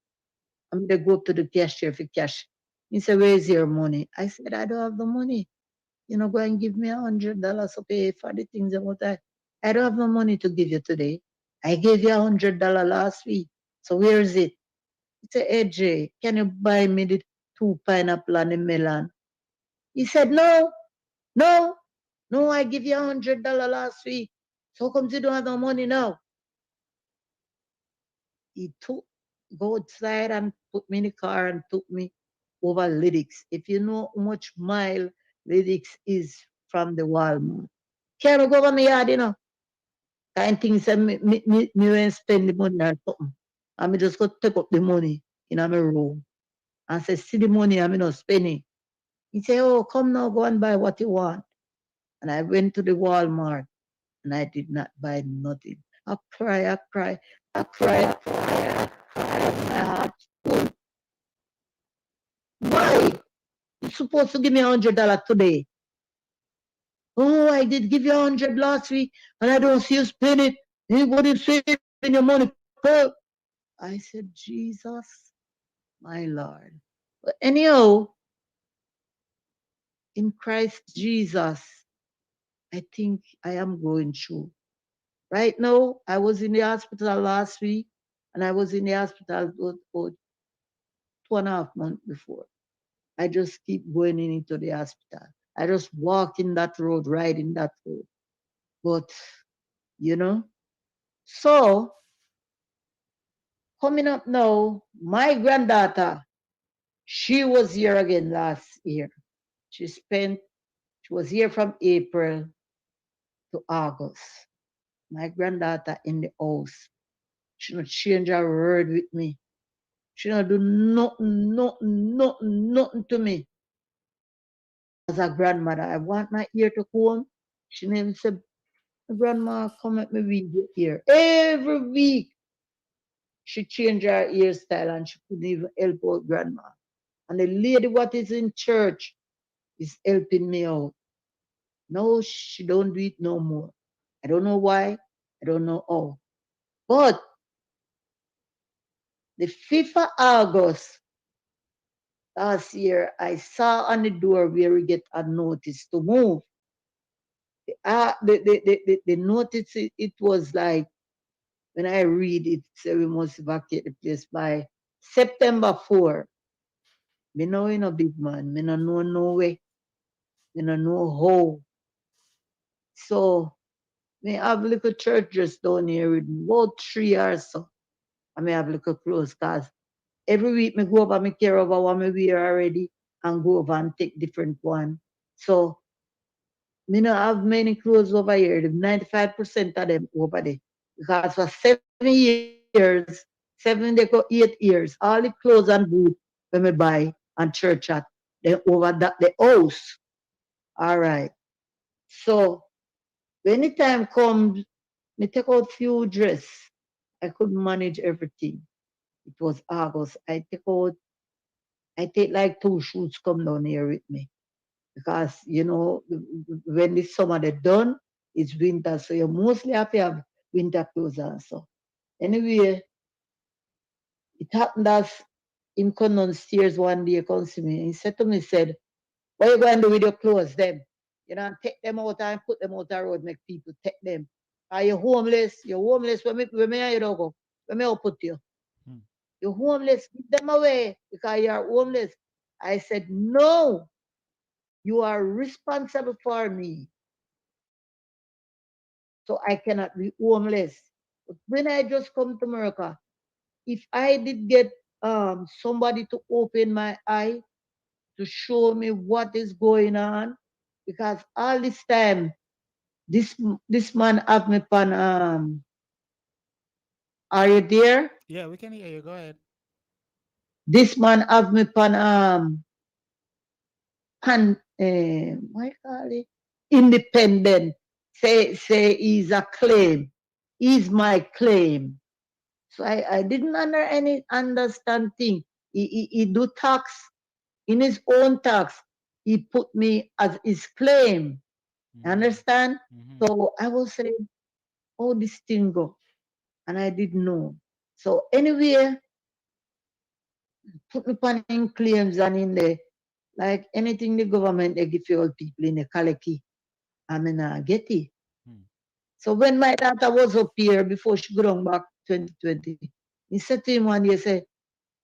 I'm going to go to the cashier for cash. He said, where's your money? I said, I don't have the money. You know, go and give me $100 to pay for the things about that. I don't have no money to give you today. I gave you $100 last week. So where is it? He said, hey Jay, can you buy me the 2 pineapple and the melon? He said, no, no, no, I give you $100 last week. So how come you don't have no money now? He go outside and put me in the car and took me over Lydics. If you know how much mile Lydics is from the Walmart. Can't go over my yard, you know. Kind things say me when spend the money or something. And me just go take up the money in my room. And say, see the money and me not spend it. He say, oh, come now, go and buy what you want. And I went to the Walmart and I did not buy nothing. I cry, I cry, I cry, I cry, I cry. My heart full. Why? You're supposed to give me $100 today. Oh, I did give you 100 last week and I don't see you spend it. Anybody saving your money? Pearl? I said, Jesus, my Lord. But anyhow, in Christ Jesus, I think I am going through. Right now, I was in the hospital last week and I was in the hospital for 2.5 months before. I just keep going into the hospital. I just walk in that road, riding that road. But, you know, so coming up now, my granddaughter, she was here again last year. She was here from April to August. My granddaughter in the house. She not change a word with me. She not do nothing to me. As a grandmother, I want my ear to comb. She never said, Grandma, come at me with your ear. Every week, she change her hairstyle and she couldn't even help out grandma. And the lady what is in church is helping me out. No, she don't do it no more. I don't know why. I don't know how. But the 5th of August last year, I saw on the door where we get a notice to move. The notice, it was like, when I read it, say we must vacate the place by September 4. Me know you know big man. Me no know no way. Me no know how. So me have little church just down here with me, about 3 hours so. I may have little clothes cause every week me go over, me care over what me wear already and go over and take different one. So me no have many clothes over here. The 95% of them over there. Because for 7 years, all the clothes and boots when me buy and church at, then over that the house. All right. So when the time comes, me take out few dress. I couldn't manage everything. It was August. I take like 2 shoots come down here with me. Because, when the summer they done, it's winter. So you mostly have to have winter clothes on. So anyway, it happened as him come downstairs one day, come see me. He said to me, what you going to do with your clothes them? Take them out and put them out the road, make people take them. Are you homeless? You're homeless. Where me you don't go? Where me I put you? Hmm. You're homeless. Give them away because you're homeless. I said, no, you are responsible for me. So I cannot be homeless. But when I just come to America, if I did get somebody to open my eye to show me what is going on, because all this time this man have me pan are you there? Yeah, we can hear you. Go ahead. This man have me pan what you call it? Independent. Say he's a claim. He's my claim. So I didn't understand thing. He do tax in his own tax. He put me as his claim. Mm-hmm. Understand? Mm-hmm. So I was saying, oh, this thing go. And I didn't know. So anyway, put me on in claims and in the like anything the government they give you all people in the Kaleki. I mean get it. Hmm. So when my daughter was up here before she go back 2020, he said to him one day, say,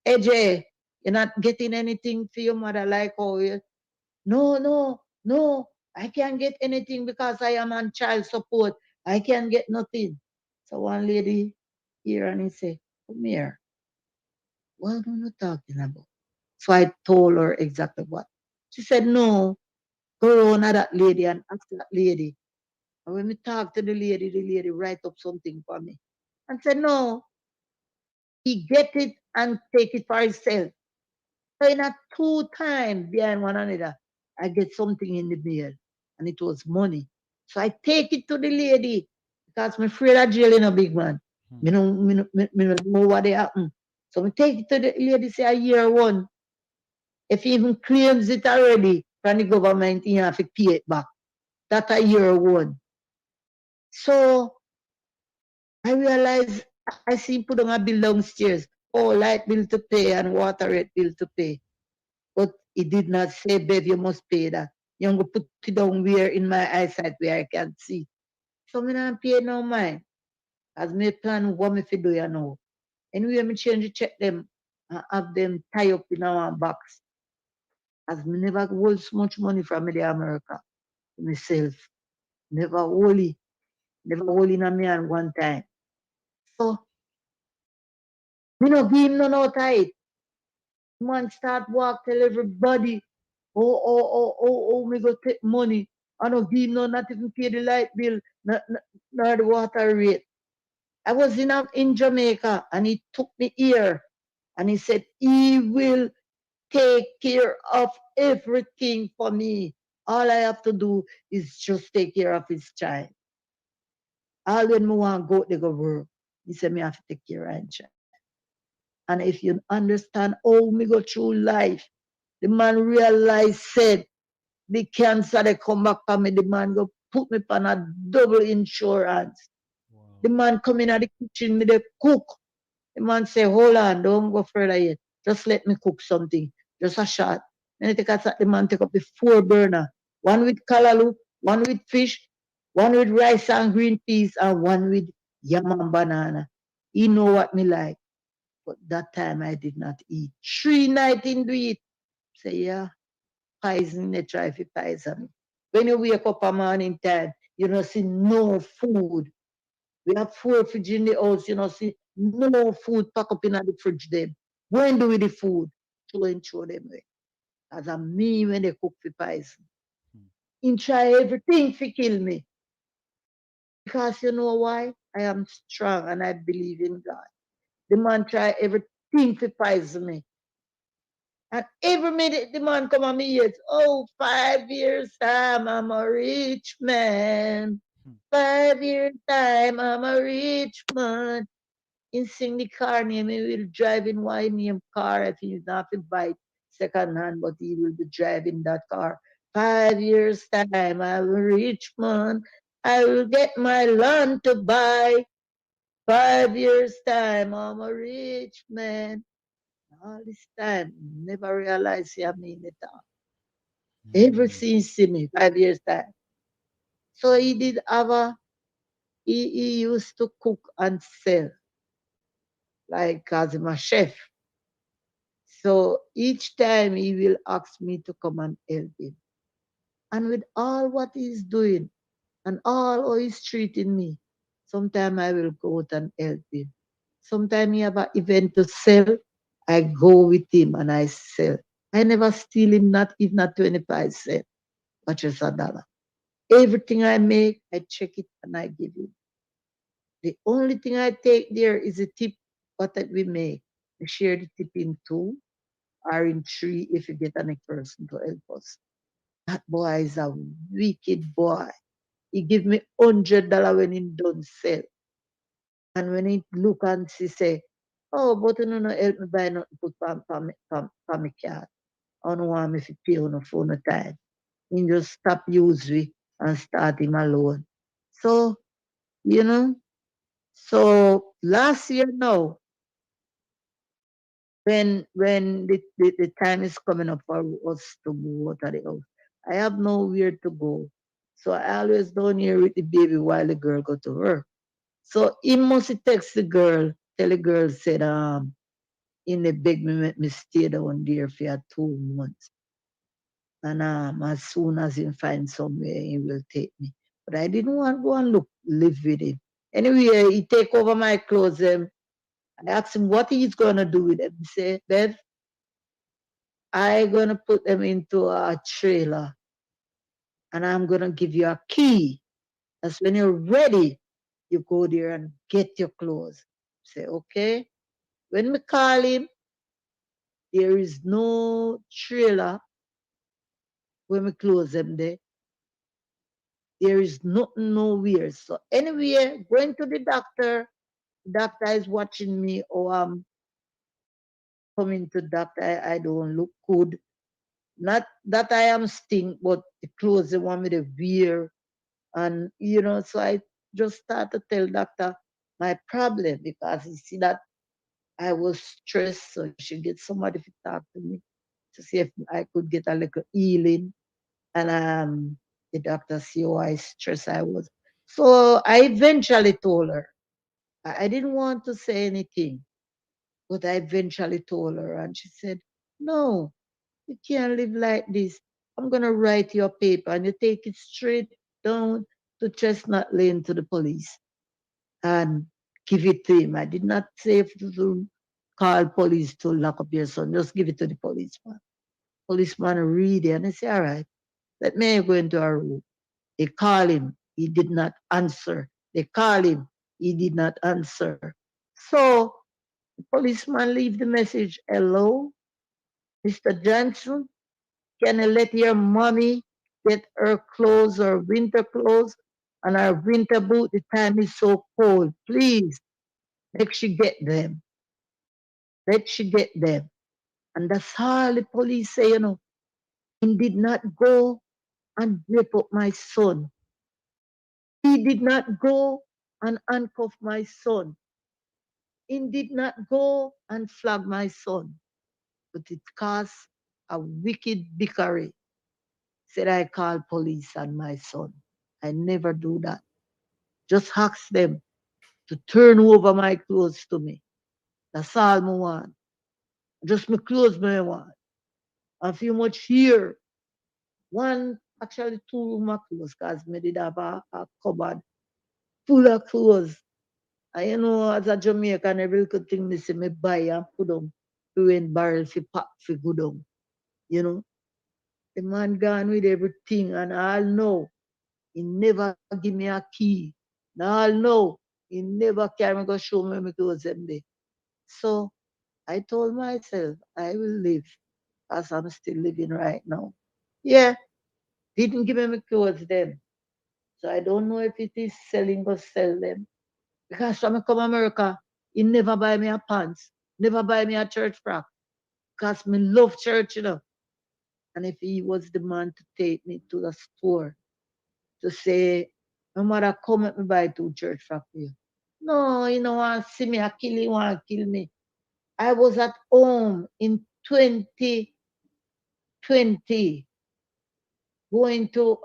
AJ, you're not getting anything for your mother like how you. No, no, no. I can't get anything because I am on child support. I can't get nothing. So one lady here and he said, come here. What are you talking about? So I told her exactly what. She said, no, go on to that lady and ask that lady. And when we talk to the lady write up something for me. And said, no, he get it and take it for himself. So in a 2 times behind one another, I get something in the mail and it was money. So I take it to the lady because I'm afraid of jail in a big man. Hmm. Me don't know what they happen. So I take it to the lady, say a year one. If he even claims it already from the government, he have to pay it back. That a year one. So I realize I see put on a bill downstairs. Oh, light bill to pay and water rate bill to pay. But it did not say, babe, you must pay that. You go put it down where in my eyesight where I can see. So me not pay no mind. As me plan what me fi do you know. Anyway, me change the check them and have them tie up in our box. As me never hold so much money from the America myself. Never hold in a me hand one time. So me no give him none out of it. Man start walk tell everybody, me go take money. I don't give no not even pay the light bill, nor the water rate. I was in Jamaica and he took me here and he said he will take care of everything for me. All I have to do is just take care of his child. All when me want go, they go work. He said me have to take care of his child. And if you understand how me go through life, the man realized said the cancer they come back for me, the man go put me on a double insurance. Wow. The man come in at the kitchen, me they cook. The man say, hold on, don't go further yet. Just let me cook something. Just a shot. Then I take a, the man take up the 4 burner. One with kalalu, one with fish, one with rice and green peas, and one with yam and banana. He know what me like. But that time I did not eat. 3 nights into it. Say, yeah, poison, they try to poison me. When you wake up a morning time, you don't see no food. We have 4 fridge in the house, you know, see no food pack up in the fridge them. When do we the food? Throw and throw them away. As a me when they cook for poison. Hmm. In try everything to kill me. Because you know why? I am strong and I believe in God. The man try everything to poison me. And every minute the man come on me ears, oh, 5 years time, I'm a rich man. Hmm. 5 years time, I'm a rich man. in sing the car name, he will drive in one name car if he's not to buy second hand, but he will be driving that car. 5 years time, I'm a rich man. I will get my land to buy. 5 years time, I'm a rich man. All this time, never realize he have me in the town. Everything see me, 5 years time. So he did have he used to cook and sell, like as him a chef. So each time he will ask me to come and help him. And with all what he's doing and all how he's treating me, sometimes I will go out and help him. Sometimes he have an event to sell, I go with him and I sell. I never steal him, not even a 25 cents, but just a dollar. Everything I make, I check it and I give him. The only thing I take there is a tip what that we make. We share the tip in two or in three if you get any person to help us. That boy is a wicked boy. He give me $100 when he done sell. And when he look and she say, oh, but you no help me buy nothing put for me card. I don't want me to pay on the phone no time. He just stop use me and start him alone. So, you know, so last year now, when the time is coming up for us to move out of the house, I have nowhere to go. So I always down here with the baby while the girl go to work. So he must text the girl, tell the girl said, in the beg me make me stay down there for 2 months. And as soon as he find somewhere, he will take me. But I didn't want to go and live with him. Anyway, he take over my clothes. I asked him what he's gonna do with them. He said, Bev, I gonna put them into a trailer and I'm gonna give you a key. That's when you're ready, you go there and get your clothes. Say, okay. When we call him, there is no trailer when we close them there. There is nothing nowhere. So anywhere, going to the doctor is watching me or I'm coming to doctor, I don't look good. Not that I am stink, but the clothes they want me to wear. And so I just start to tell doctor my problem because you see that I was stressed, so she get somebody to talk to me to see if I could get a little healing. And the doctor see how stressed I was. So I eventually told her. I didn't want to say anything, but I eventually told her, and she said, "No, you can't live like this. I'm gonna write your paper, and you take it straight down to Chestnut Lane to the police and give it to him." I did not say to call police to lock up your son. Just give it to the policeman. Policeman read it and he say, all right, let me go into our room. They call him. He did not answer. They call him. He did not answer. So the policeman leave the message. Hello, Mr. Johnson. Can you let your mommy get her clothes or winter clothes and her winter boot? The time is so cold. Please, let she get them. Let she get them. And that's all the police say, He did not go and rape up my son. He did not go and handcuff my son. He did not go and flog my son. But it caused a wicked bickery. Said I call police on my son. I never do that. Just ask them to turn over my clothes to me. That's all I want. Just my clothes I want. I feel much here. One, actually two room of clothes, because I did have a cupboard full of clothes. And as a Jamaican, every little thing me say me buy and put on to when barrel fi pack fi go down. You know. The man gone with everything and I'll know. He never give me a key. Now I'll know. He never carry me go show me my clothes them day. So I told myself I will live as I'm still living right now. Yeah, didn't give me my clothes them. So I don't know if it is selling or sell them. Because when I come America, He never buy me a pants, never buy me a church frock. Because me love church, you know. And if he was the man to take me to the store to say, my mother come at me buy 2 church frock for you. No, you know, want to see me, I kill you, want to kill me. I was at home in 2020 going to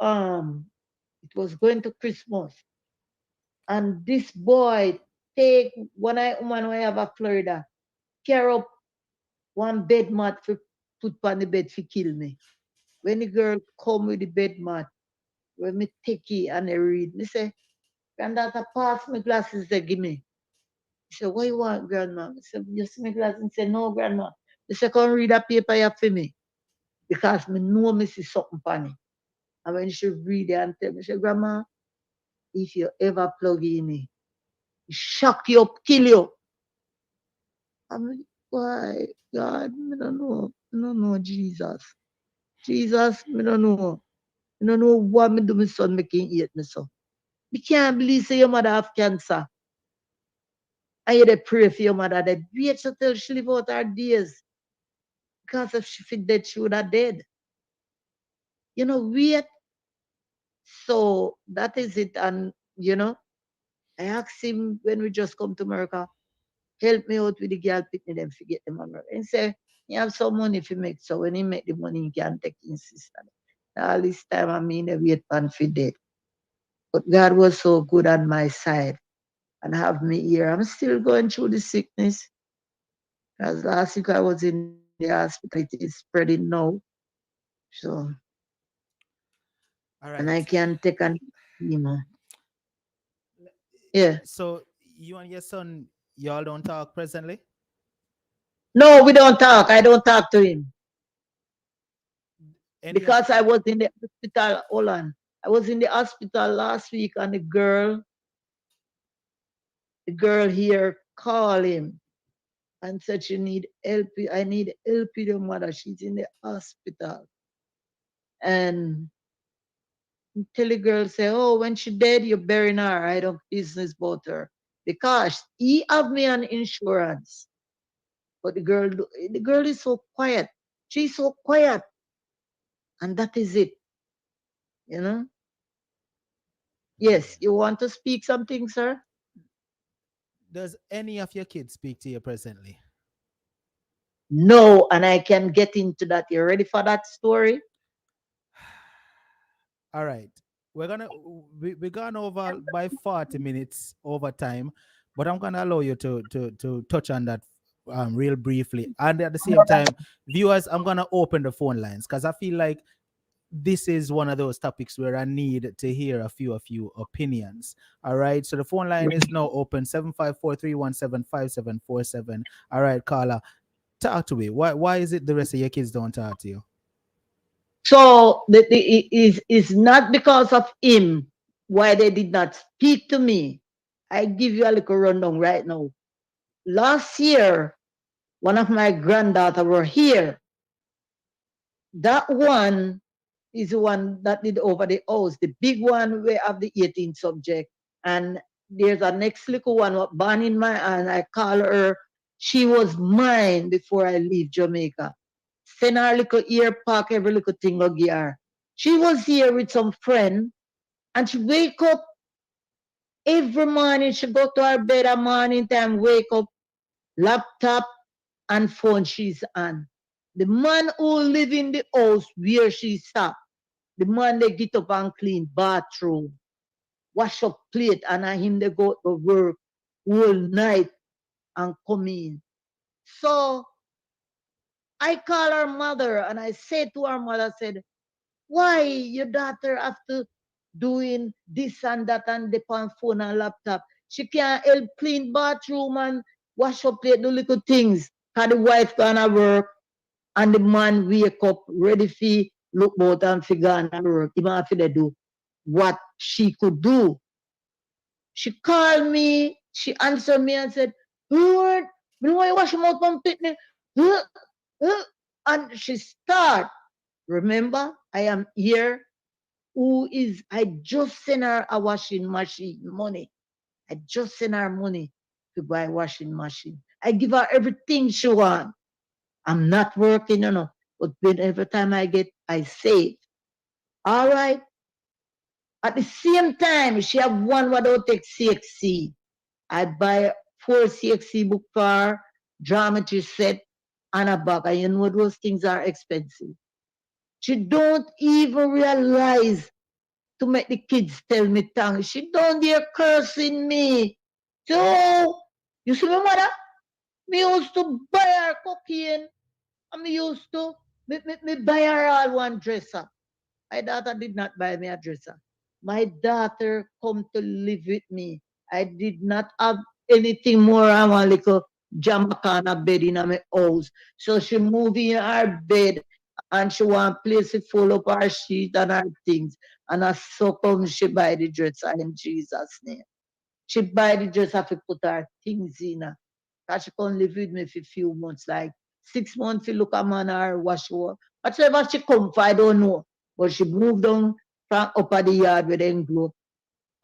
it was going to Christmas. And this boy take when I have a Florida, tear up one bed mat for put on the bed to kill me. When the girl come with the bed mat, when me take it and I read, me say, Granddaughter, pass me glasses they give me. He said, what you want, grandma? I said, you see my glasses? He said, no, grandma. He said, come read a paper here for me. Because me know me see something funny. And when she read it and tell me, she said, grandma, if you ever plug in me, shock you up, kill you. I'm like, why? God, I don't know. I don't know Jesus. Jesus, I don't know. I don't know what me do my son making eat me so. We can't believe say your mother have cancer. And you dey pray for your mother that wait till she live out her days. Because if she fit dead, she would have dead. You know, wait. So that is it. And you know, I asked him when we just come to America, help me out with the girl picnic them forget the mama. And say, you have some money if you make. So when he make the money, he can take his sister. All this time I mean I wait and for dead. But God was so good on my side and have me here. I'm still going through the sickness. Because last week I was in the hospital, it is spreading now. So All and right. I can take an chemo. Yeah. So you and your son, y'all don't talk presently? No, we don't talk. I don't talk to him. Any of Because I was in the hospital. Hold on. I was in the hospital last week and the girl here called him and said she need help. I need help with your mother. She's in the hospital. And tell the girl say, oh, when she dead, you burying her. I don't business about her. Because he have me on insurance. But the girl is so quiet. She's so quiet. And that is it. You know? Yes, you want to speak something, sir? Does any of your kids speak to you presently? No, and I can get into that. You ready for that story? All right. We're gone over by 40 minutes over time, but I'm gonna allow you to touch on that real briefly. And at the same time, viewers, I'm gonna open the phone lines because I feel like this is one of those topics where I need to hear a few opinions. All right. So the phone line is now open 754-317-5747. All right, caller. Talk to me. Why is it the rest of your kids don't talk to you? So it is not because of him why they did not speak to me. I give you a little rundown right now. Last year, one of my granddaughter were here. That one is the one that did over the house. The big one we have the 18 subject. And there's a next little one what born in my hand. I call her. She was mine before I leave Jamaica. Send her little ear pack, every little thing of gear. She was here with some friend and she wake up every morning. She go to her bed at morning time, wake up, laptop and phone she's on. The man who live in the house where she sat, the man they get up and clean bathroom, wash up plate, and I him they go to work all night and come in. So I call her mother and I say to her mother, I said, why your daughter have to doing this and that and the on phone and laptop? She can't help clean bathroom and wash up plate, do little things. Cause the wife gonna work and the man wake up ready for look out and figure and work. Even have to do what she could do. She called me, she answered me and said, Lord, me want you wash your mouth from picnic. And she start. Remember, I am here. I just sent her a washing machine money. I just sent her money to buy washing machine. I give her everything she want. I'm not working, but every time I get, I save. All right. At the same time, she have one what don't take CXC. I buy 4 CXC book for her, geometry set, and a bag. And you know those things are expensive. She don't even realize to make the kids tell me tongue. She don't dare cursing me. So, you see my mother? Me used to buy her cocaine. And me used to me buy her all one dresser. My daughter did not buy me a dresser. My daughter come to live with me. I did not have anything more than one little Jamaica bed in my house. So she moved in her bed and she want place to full up her sheet and her things. And I so come she buy the dresser in Jesus' name. She buy the dresser to put her things in her. Cause she come live with me for a few months, like 6 months to look at man or wash her. Whatever she come for, I don't know. But she moved down from up at the yard with them glow,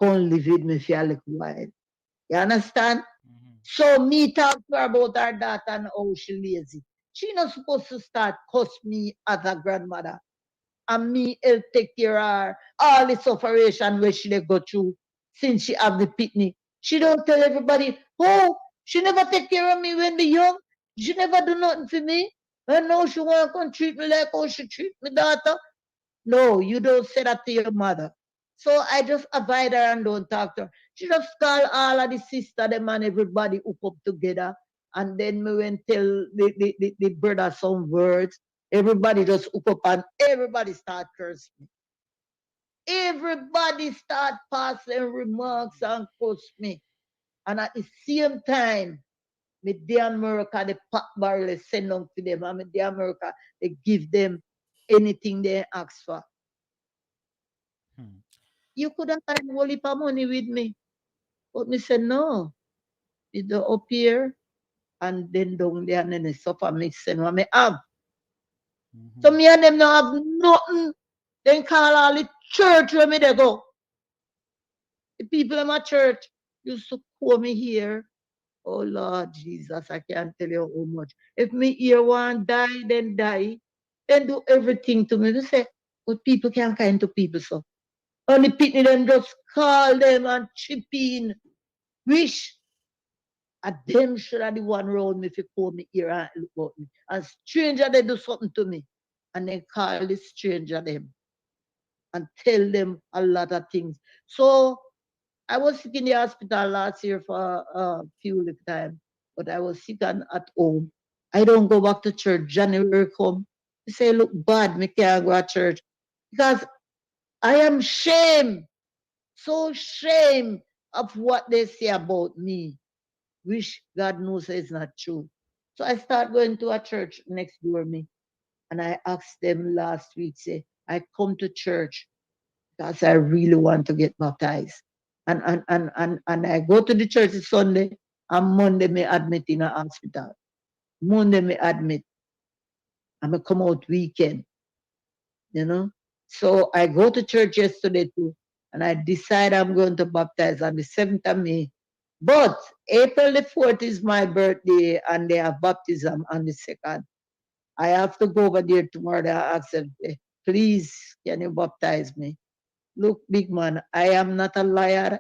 come live with me for a little while. You understand? Mhm. So me talk to her about her daughter and how she lazy. She not supposed to start cuss me as a grandmother. And me will take care of her. All the sufferation where she dey go through since she have the pitney. She don't tell everybody, oh, she never take care of me when the young. She never do nothing for me. And now she want to come treat me like how she treat my daughter. No, you don't say that to your mother. So I just avoid her and don't talk to her. She just call all of the sister, them and everybody hook up together. And then me went tell the brother some words. Everybody just hook up and everybody start cursing me. Everybody start passing remarks and curse me. And at the same time, me the America, the pot barrel they send them to them. And me the America, they give them anything they ask for. Hmm. You could have had a whole heap of money with me. But me said, no, it's the up here and then down there and then the suffer me send what me have. So Mhm. me and them not have nothing. Then call all the church where me they go. The people in my church used to call me here. Oh Lord Jesus, I can't tell you how much. If me here one die, then die. Then do everything to me. They say, but people can't kind to people so. Only people them just call them and chip in. Wish a them should have the one round me if you call me here and look about me. And stranger they do something to me. And then call the stranger them and tell them a lot of things. So I was sick in the hospital last year for a few time, but I was sick at home. I don't go back to church. January come. They say, look bad, me can't go to church. Because I am shame, so shame of what they say about me. Which God knows it's not true. So I start going to a church next door me. And I asked them last week, say, I come to church because I really want to get baptized. And I go to the church Sunday and Monday me admit in a hospital. Monday me admit. I'm come out weekend, you know. So I go to church yesterday too, and I decide I'm going to baptize on the 7th of May. But April the 4th is my birthday, and they have baptism on the 2nd. I have to go over there tomorrow and ask them, please, can you baptize me? Look, big man, I am not a liar.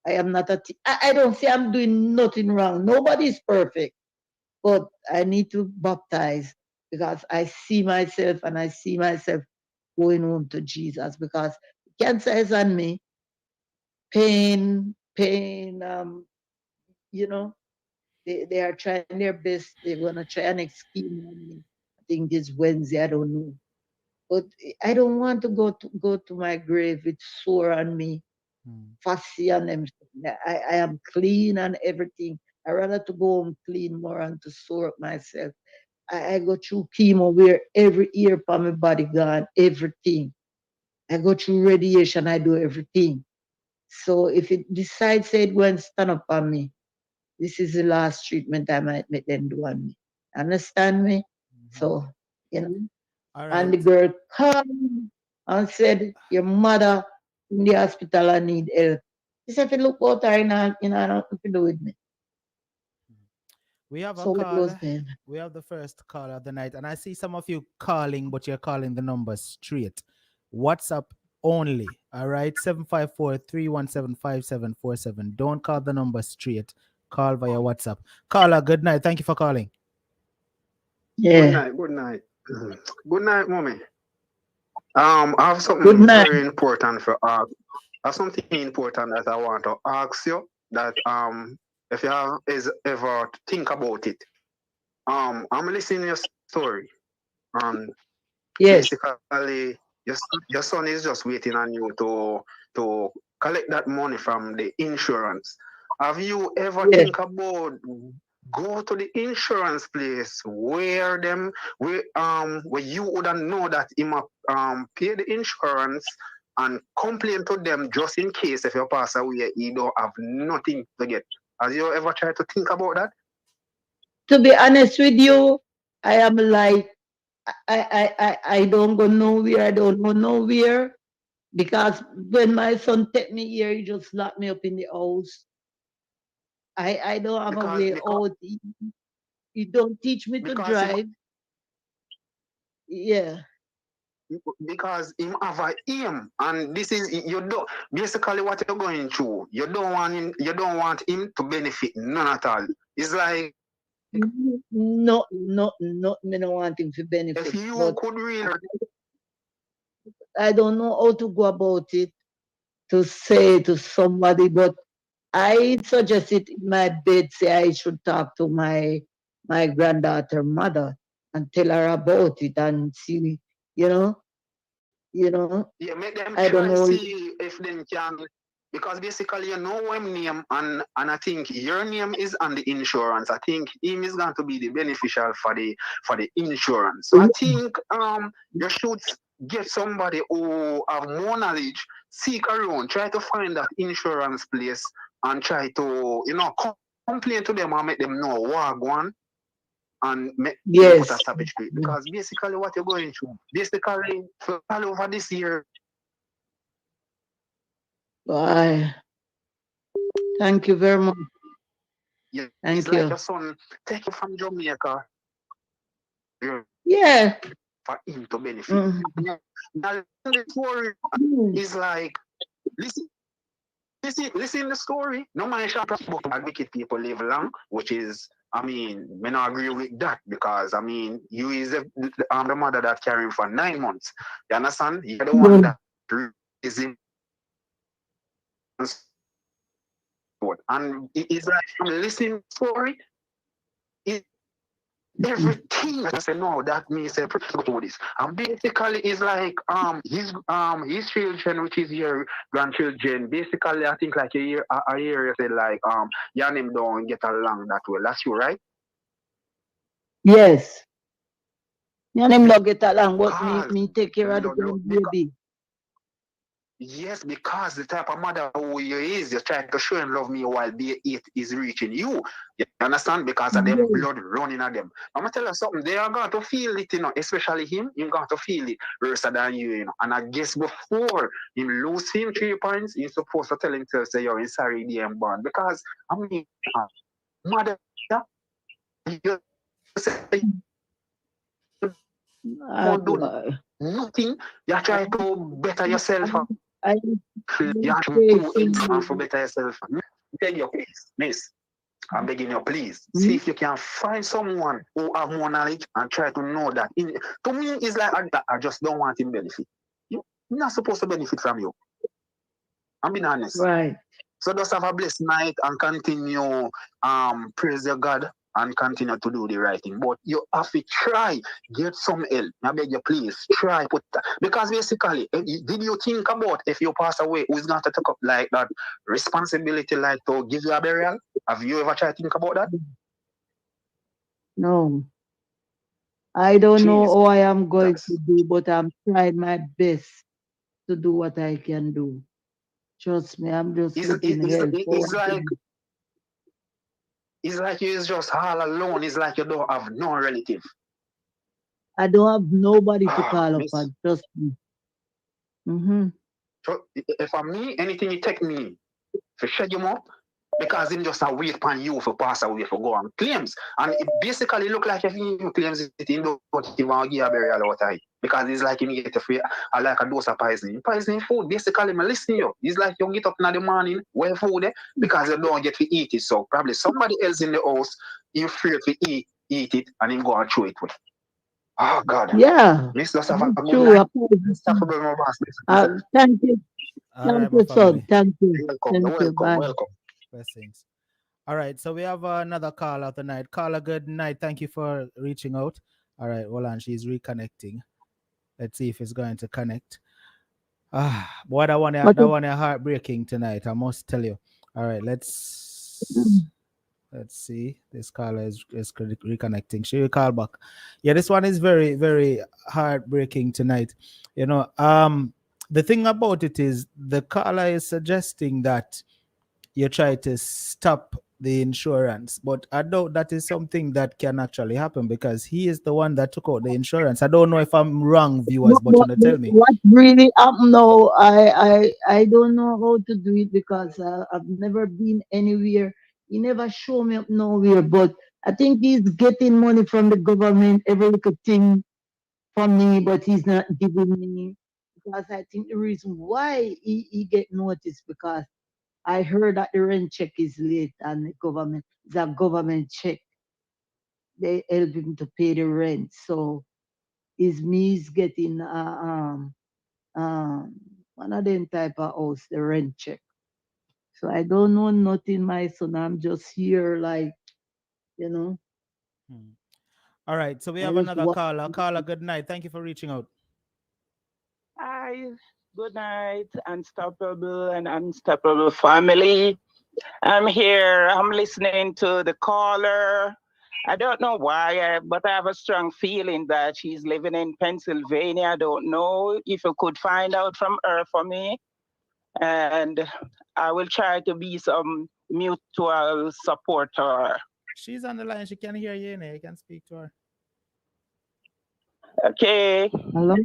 I am not I don't say I'm doing nothing wrong. Nobody is perfect. But I need to baptize because I see myself and I see myself going home to Jesus because cancer is on me. Pain, you know, they are trying their best. They're gonna try an scheme on me. I think this Wednesday, I don't know. But I don't want to go to my grave with sore on me, Hmm. fussy and everything. I am clean and everything. I rather to go home clean more and to sore up myself. I go through chemo where every ear for my body gone, everything. I go through radiation, I do everything. So if it decides say it go and stand up on me, this is the last treatment I might make them do on me. Understand me? Mhm. So, you know. All And right. the girl come and said, your mother in the hospital I need help. He said, if you look out her, nothing to do with me. We have a So it was call. then. We have the first call of the night, and I see some of you calling, but you're calling the number straight. WhatsApp only. All right, 754-317-5747. Don't call the number straight. Call via WhatsApp. Caller, good night. Thank you for calling. Good Yeah. night, good night. Good night, mommy. I have Good something night. very important for I have something important that I want to ask you that if you have is ever think about it. I'm listening to your story. Um Yes. basically your son is just waiting on you to collect that money from the insurance. Have you ever Yes. think about go to the insurance place where you wouldn't know that he might pay the insurance and complain to them just in case if you pass away you don't have nothing to get. Have you ever tried to think about that? To be honest with you, I am like I don't go nowhere. I don't go nowhere because when my son take me here, he just lock me up in the house. I don't have a Because way because out. He don't teach me to because him drive. Yeah. because him have a aim and this is you don't basically what you're going through you don't want him to benefit none at all. It's like No, no, no. Me no want him to if benefit, you but could really I don't know how to go about it to say to somebody. But I suggest it in my bed. Say I should talk to my granddaughter mother and tell her about it and see. You know, you know. yeah, make them I don't try know. see if they can because basically you know him name and I think your name is on the insurance. I think him is going to be the beneficial for the insurance. So I think you should get somebody who have more knowledge, seek around, try to find that insurance place and try to complain to them and make them know what go on and maybe put a Yes. stoppage to it because basically what you're going through basically for all over this year. Bye. Thank you very much. Yeah, it's Thank like you. your son take you from Jamaica Yeah. for him to benefit. Mhm. Yeah. Now the story Mm. is like listen, listen the story. No man shall book that wicked people live long, which is I mean, may not agree with that because I mean you is the mother that carry him for 9 months. You understand? You're the one Mm. that is him and it is like I'm listening story. It everything that I say no, that means say to this. And basically it's like his children, which is your grandchildren, basically I think like a year you said like you and him don't get along that well. That's you, right? Yes. Me and him not get along, but Cause me take care of the because grandbaby. yes, because the type of mother who you is, you're trying to show and love me while it is reaching you. You understand? Because of them Yes. blood running at them. I'm gonna tell you something, they are going to feel it, especially him, he's going to feel it worse than you. And I guess before him lose him 3 points, he's supposed to tell himself, say, yo, he's sorry, DM born. Because I mean mother, you say Ah, you do boy. nothing, you try to better yourself. I You have to pray do for exam for you. better yourself. I beg you, please, miss. I'm begging you, please. See Hmm? if you can find someone who have more knowledge and try to know that. To me, it's like I just don't want him benefit. You're not supposed to benefit from you. I'm being honest. Right. So just have a blessed night and continue praise your God and continue to do the right thing. But you have to try, get some help. I beg you, please try put that. Because basically, did you think about if you pass away, who's going to take up like that responsibility, like to give you a burial? Have you ever tried to think about that? No. I don't know Jesus. how I am going to do, but I'm trying my best to do what I can do. Trust me, I'm just It's, looking it's, help for it's what like to it's like you're just all alone. It's like you don't have no relative. I don't have nobody to Ah, call miss. upon. Trust me. Mm-hmm. So if I'm me, anything you take me, for shut him up. because him just a wait upon you for pass away for go on claims. And it basically look like if he claims it, he don't even give a burial out of it. Because it's like him get a free, like a dose of poisoning. Poisoning food, basically, I'm listening to you. It's like you get up in the morning, well food, because you don't get to eat it. So probably somebody else in the house, you fear to eat it, and him go and throw it with. Oh, God. Yeah, Miss, just have a good true. night. Stop about my boss. Thank you. All right, Thank my you, son. family. Thank you. Welcome, Thank you. Bye. welcome. Blessings. All right, so we have another call of the night. Caller, good night. Thank you for reaching out. All right, hold on. She's reconnecting. Let's see if it's going to connect. Boy, that one heartbreaking tonight. I must tell you. All right, let's see. This caller is reconnecting. She will call back. Yeah, this one is very, very heartbreaking tonight. You know, the thing about it is the caller is suggesting that you try to stop the insurance, but I doubt that is something that can actually happen because he is the one that took out the insurance. I don't know if I'm wrong, viewers, but you know, tell me what really happened now. I don't know how to do it because I've never been anywhere. He never showed me up nowhere, but I think he's getting money from the government, every little thing from me, but he's not giving me because I think the reason why he get noticed because I heard that the rent check is late and the government check. They help him to pay the rent. So is me's getting one of them type of house, the rent check. So I don't know nothing, my son. I'm just here like, you know. All right, so we have another caller. Caller, good night. Thank you for reaching out. Hi, good night, unstoppable and unstoppable family. I'm here. I'm listening to the caller. I don't know why, but I have a strong feeling that she's living in Pennsylvania. I don't know if you could find out from her for me. And I will try to be some mutual supporter. She's on the line. She can hear you. You can speak to her. Okay. Hello?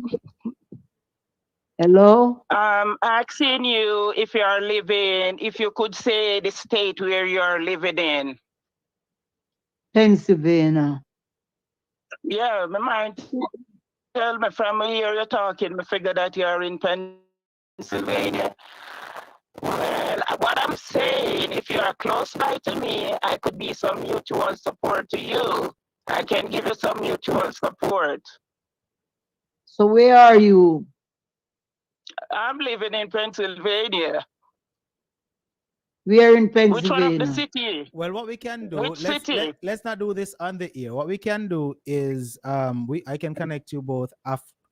Hello? Asking you if you are living, if you could say the state where you're living in. Pennsylvania. Yeah, my mind tell me from here you're talking, I figure that you're in Pennsylvania. Well, what I'm saying, if you are close by to me, I could be some mutual support to you. I can give you some mutual support. So where are you? I'm living in Pennsylvania. Where in Which one of the Pennsylvania? city? Well, what we can do, Which city? let's not do this on the air. What we can do is I can connect you both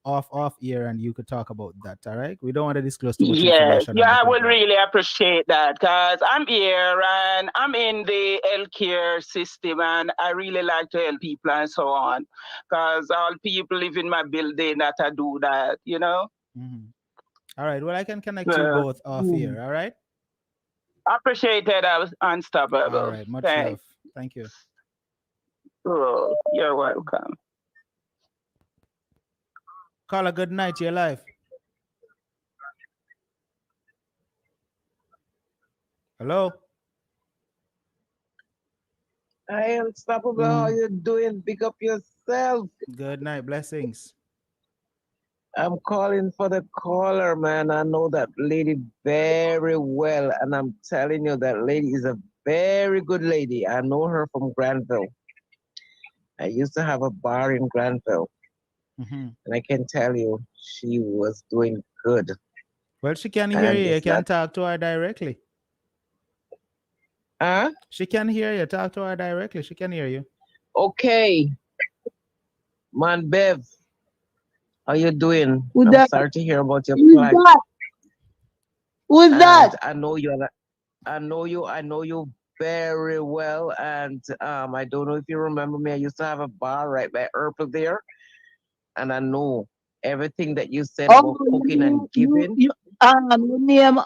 off air and you could talk about that. All right. We don't want to disclose too much information. Yeah, I would really appreciate that because I'm here and I'm in the healthcare system and I really like to help people and so on because all people live in my building that I do that, you know. All right. Well, I can connect you both off air. All right. Appreciated. I was unstoppable. All right. Much love. Thank you. Oh, you're welcome. Caller, good night. You're live. Hello. Hi, Unstoppable. How you doing? Pick up yourself. Good night. Blessings. I'm calling for the caller, man. I know that lady very well, and I'm telling you that lady is a very good lady. I know her from Granville. I used to have a bar in Granville, and I can tell you she was doing good. Well, she can hear you. You can talk to her directly. Huh? She can hear you. Talk to her directly. She can hear you. Okay. Man, Bev. How you doing? I'm sorry to hear about your plight. Who's that? I know you. I know you very well. And I don't know if you remember me. I used to have a bar right by Urple there, and I know everything that you said about cooking and giving. Your name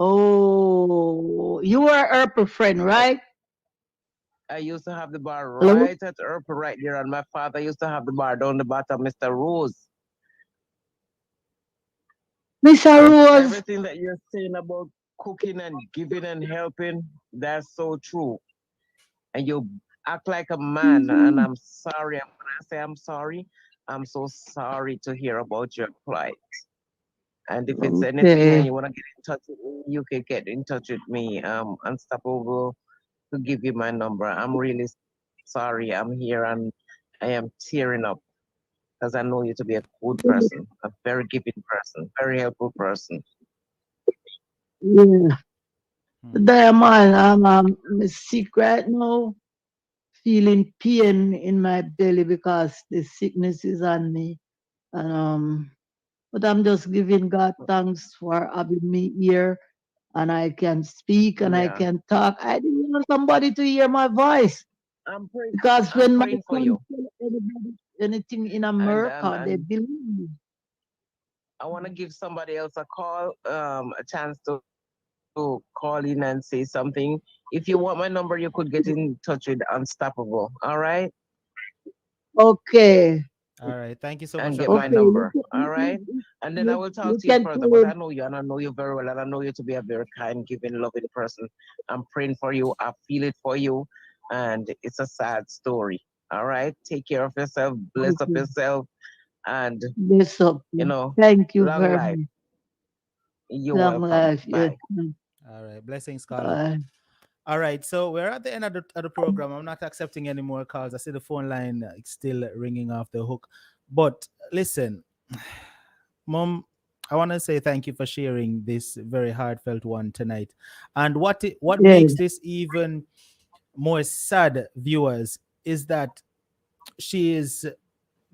Oh, you were Urple friend, right? I used to have the bar right at Urple right there, and my father used to have the bar down the bottom, Mr. Rose. Mr. Rose. Everything that you're saying about cooking and giving and helping. That's so true. And you act like a man. And I'm sorry. When I say I'm sorry, I'm so sorry to hear about your plight. And if it's anything and Okay. you want to get in touch with me, you can get in touch with me. Unstoppable to give you my number. I'm really sorry. I'm here and I am tearing up because I know you to be a good person, a very giving person, very helpful person. Yeah. Hmm. Diamond, I'm sick right now, feeling pain in my belly because the sickness is on me. And but I'm just giving God thanks for having me here and I can speak and I Yeah. can talk. I didn't want somebody to hear my voice because I'm when my praying for son you. tell anybody anything in And America, they believe me. I want to give somebody else a call, a chance to call in and say something. If you want my number, you could get in touch with Unstoppable. All right. Okay. All right. Thank you so much And for get my Okay. calling. number. All right. And then I will talk You to you can further. call But I it. know you and I know you very well. And I know you to be a very kind, giving, loving person. I'm praying for you. I feel it for you. And it's a sad story. All right. Take care of yourself. Bless up Okay. yourself. And, Yes, up. Thank you long very life. much. You're Long welcome. life. Yes. Bye. All right. Blessings, caller. Bye. All right. So we're at the end of the program. I'm not accepting any more calls. I see the phone line still ringing off the hook. But listen, Mom, I want to say thank you for sharing this very heartfelt one tonight. And what Yes. makes this even more sad, viewers, is that she is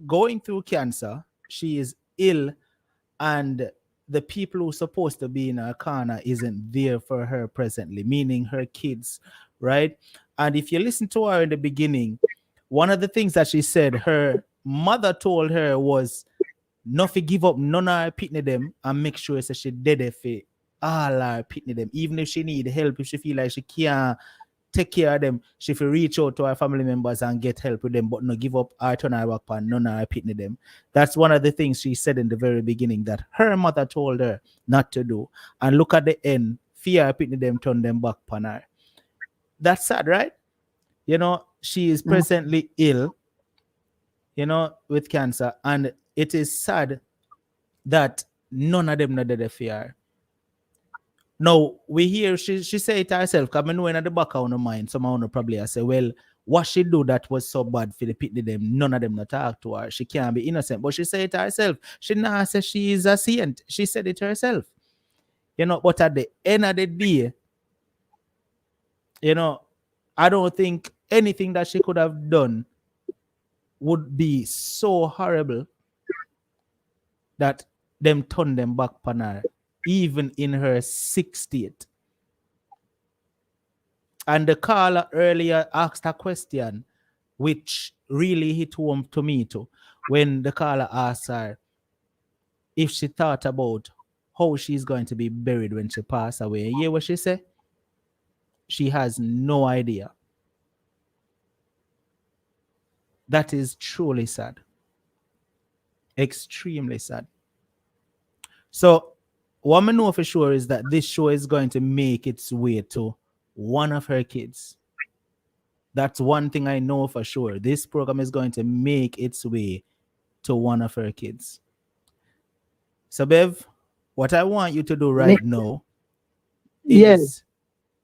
going through cancer. She is ill, and the people who are supposed to be in her corner isn't there for her presently, meaning her kids, right? And if you listen to her in the beginning, one of the things that she said her mother told her was not to give up none of her pitney them and make sure that she did it for all her pitney them. Even if she need help, if she feel like she can't take care of them, she will reach out to her family members and get help with them, but no give up or turn her back on none of her pitney them. That's one of the things she said in the very beginning that her mother told her not to do. And look at the end, fear pitney them turn them back on her. That's sad, right? You know, she is presently ill, you know, with cancer, and it is sad that none of them know the fear. Now we hear she say it herself, because I know in the back of her mind, someone will probably say, well, what she do that was so bad for the people them, none of them not talk to her. She can't be innocent. But she say it herself. She not say she is a saint. She said it herself. You know, but at the end of the day, you know, I don't think anything that she could have done would be so horrible that them turn them back on her, even in her 60th. And the caller earlier asked a question which really hit home to me too. When the caller asked her if she thought about how she's going to be buried when she passed away. You hear what she said? She has no idea. That is truly sad. Extremely sad. So what I know for sure is that this show is going to make its way to one of her kids. That's one thing I know for sure. This program is going to make its way to one of her kids. So, Bev, what I want you to do right now Yes. is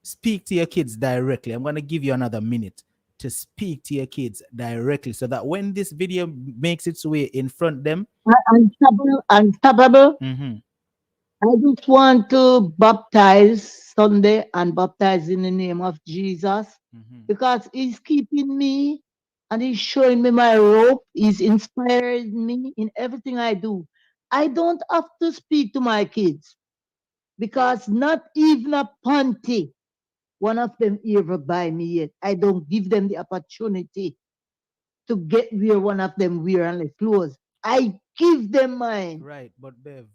speak to your kids directly. I'm going to give you another minute to speak to your kids directly so that when this video makes its way in front of them, Unstoppable. mm-hmm, I just want to baptize Sunday and baptize in the name of Jesus mm-hmm, because He's keeping me and He's showing me my rope. He's inspiring me in everything I do. I don't have to speak to my kids because not even a panty, one of them ever buy me yet. I don't give them the opportunity to get where one of them wear unless clothes. I give them mine. right. But Bev,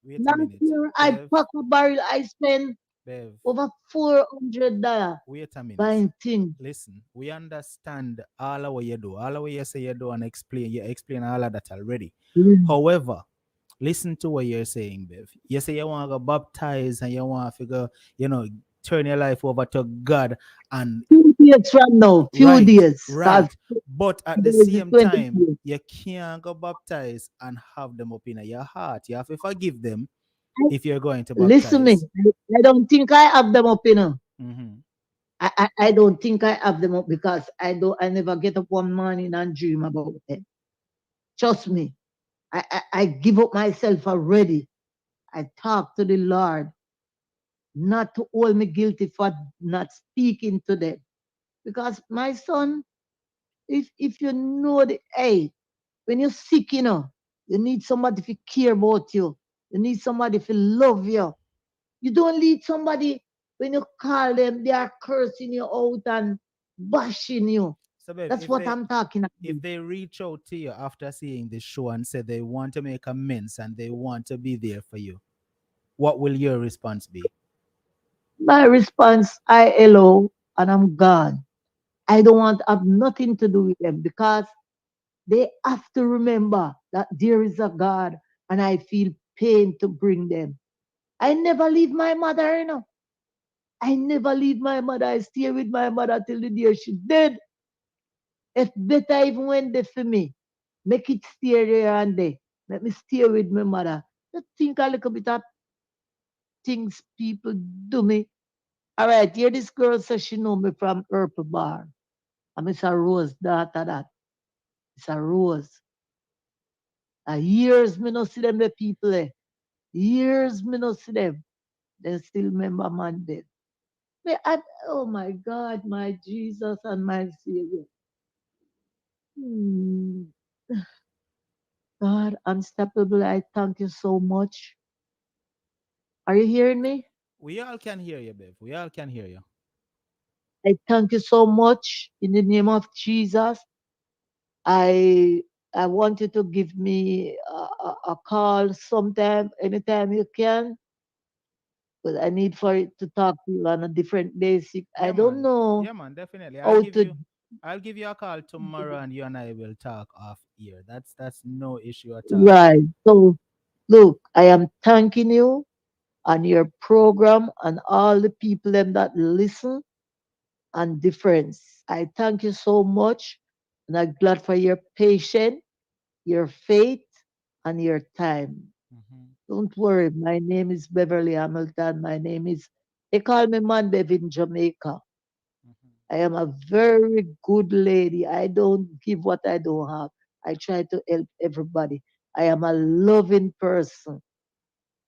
wait a Last minute. year, I Bev, pack a barrel. I spent Bev, over $400 wait a minute. buying things. Listen, we understand all of what you do, all of what you say you do, and explain. You explain all of that already. Mm. However, listen to what you're saying, Bev. You say you want to go baptize and you want to go, turn your life over to God and Few days from now, few right, days. Cause right. But at the today is the same 20th. time, you can't go baptize and have them up in your heart. You have to forgive them if you're going to Listen me. baptize. I don't think I have them up, Mm-hmm. I don't think I have them up because I never get up one morning and dream about them. Trust me. I give up myself already. I talk to the Lord not to hold me guilty for not speaking to them. Because my son, if you know the hey, when you're sick, you need somebody to care about you. You need somebody to love you. You don't need somebody when you call them, they are cursing you out and bashing you. So, babe, That's what I'm talking if about. they reach out to you after seeing this show and say they want to make amends and they want to be there for you, what will your response be? My response, I hello, and I'm gone. I don't want to have nothing to do with them because they have to remember that there is a God and I feel pain to bring them. I never leave my mother. I never leave my mother. I stay with my mother till the day she's dead. It's better even when they for me. Make it stay there and there. Let me stay with my mother. Just think a little bit of things people do me. All right, here this girl says she know me from Purple Bar. I'm Miss a Rose daughter that. It's a Rose. Years me no see them the people there. Years me no see them. They still remember man dead. Oh my God, my Jesus and my Savior. Hmm. God, unstoppable, I thank you so much. Are you hearing me? We all can hear you, babe. We all can hear you. I thank you so much in the name of Jesus. I I want you to give me a call sometime, anytime you can, but I need for it to talk to you on a different basic. I Yeah, don't man. know Yeah, man. Definitely. how to. I'll give you a call tomorrow, and you and I will talk off here. That's no issue at all. Right. So, look, I am thanking you and your program and all the people them that listen and difference. I thank you so much, and I'm glad for your patience, your faith, and your time. Mm-hmm. Don't worry, my name is Beverly Hamilton. My name is, they call me Manbev in Jamaica. Mm-hmm. I am a very good lady. I don't give what I don't have. I try to help everybody. I am a loving person.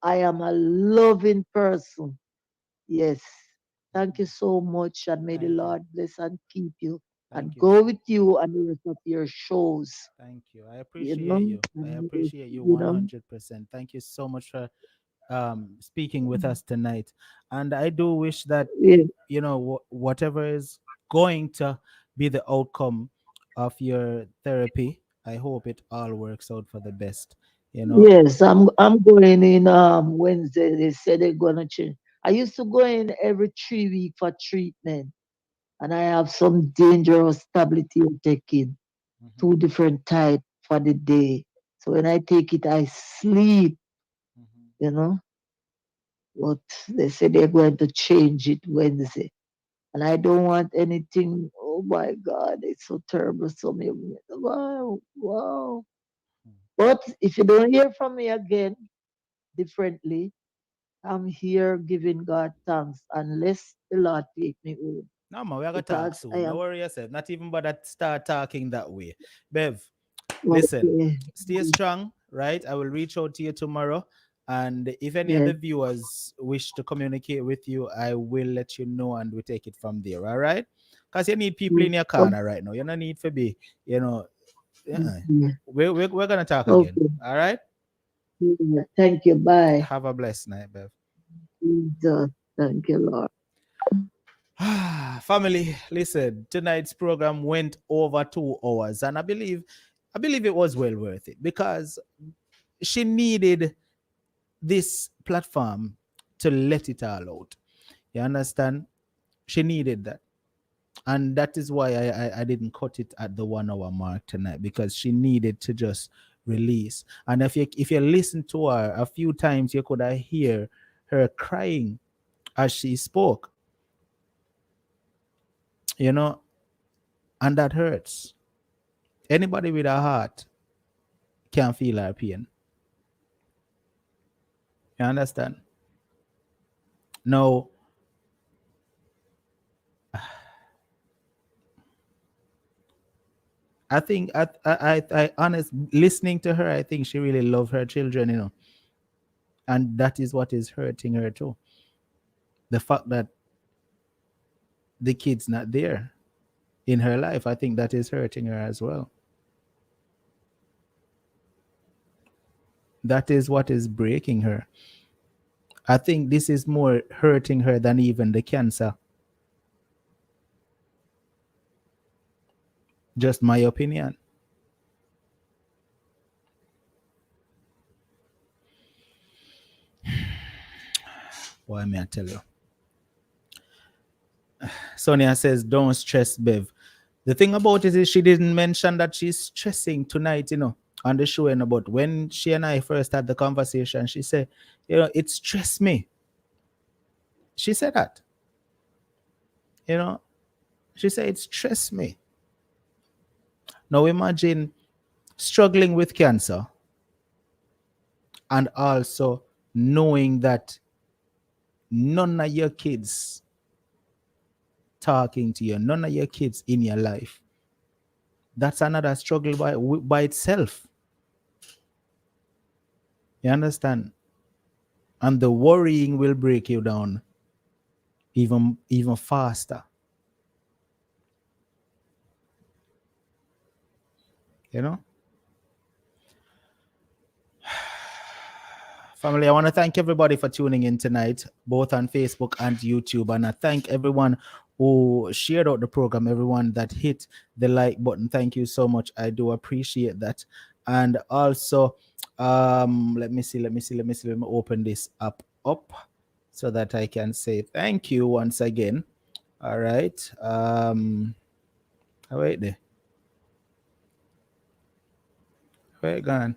I am a loving person. Yes. Thank you Mm-hmm. so much, and may the Thank you. Lord bless and keep you and Thank you. go with you and the rest of your shows. Thank you. I You appreciate know, you. I and appreciate you you know, 100%. Thank you so much for speaking with us tonight. And I do wish that yeah. whatever is going to be the outcome of your therapy, I hope it all works out for the best. You know. Yes, I'm going in Wednesday. They said they're gonna change. I used to go in every 3 weeks for treatment, and I have some dangerous tablet I'm taking, Mhm, 2 different type for the day. So when I take it, I sleep, mhm. you know. But they said they're going to change it Wednesday, and I don't want anything. Oh my God, it's so terrible. So many, wow, wow. But if you don't hear from me again differently, I'm here giving God thanks unless the Lord take me home. No, man, we are gonna talk Because I soon. No am worry yourself. Not even bother start talking that way. Bev, listen, okay. stay strong, right? I will reach out to you tomorrow. And if any of Yes, the viewers wish to communicate with you, I will let you know and we take it from there. All right? Because you need people yes. in your corner right now. You don't need to be, you know, uh-uh. Okay. We're gonna talk again. Okay. All right? Yeah. Thank you. Bye. Have a blessed night, Bev. Jesus. Thank you, Lord. Family, listen, tonight's program went over 2 hours, and I believe it was well worth it because she needed this platform to let it all out. You understand? She needed that. And that is why I didn't cut it at the 1 hour mark tonight because she needed to just release. And if you listen to her a few times, you could hear her crying as she spoke. You know, and that hurts. Anybody with a heart can feel her pain. You understand? Now, I think I honest listening to her, I think she really loved her children, you know, and that is what is hurting her too. The fact that the kid's not there in her life, I think that is hurting her as well. That is what is breaking her. I think this is more hurting her than even the cancer. Just my opinion. Why may I tell you? Sonia says, don't stress, Bev. The thing about it is she didn't mention that she's stressing tonight, you know, on the show. And about when she and I first had the conversation, she said, you know, it stressed me. She said that. You know, she said it stressed me. Now imagine struggling with cancer and also knowing that none of your kids talking to you, none of your kids in your life. That's another struggle by itself. You understand? And the worrying will break you down even faster. You know? Family, I want to thank everybody for tuning in tonight, both on Facebook and YouTube. And I thank everyone who shared out the program, everyone that hit the like button. Thank you so much. I do appreciate that. And also, let me open this up so that I can say thank you once again. All right. Wait there. Where it gone?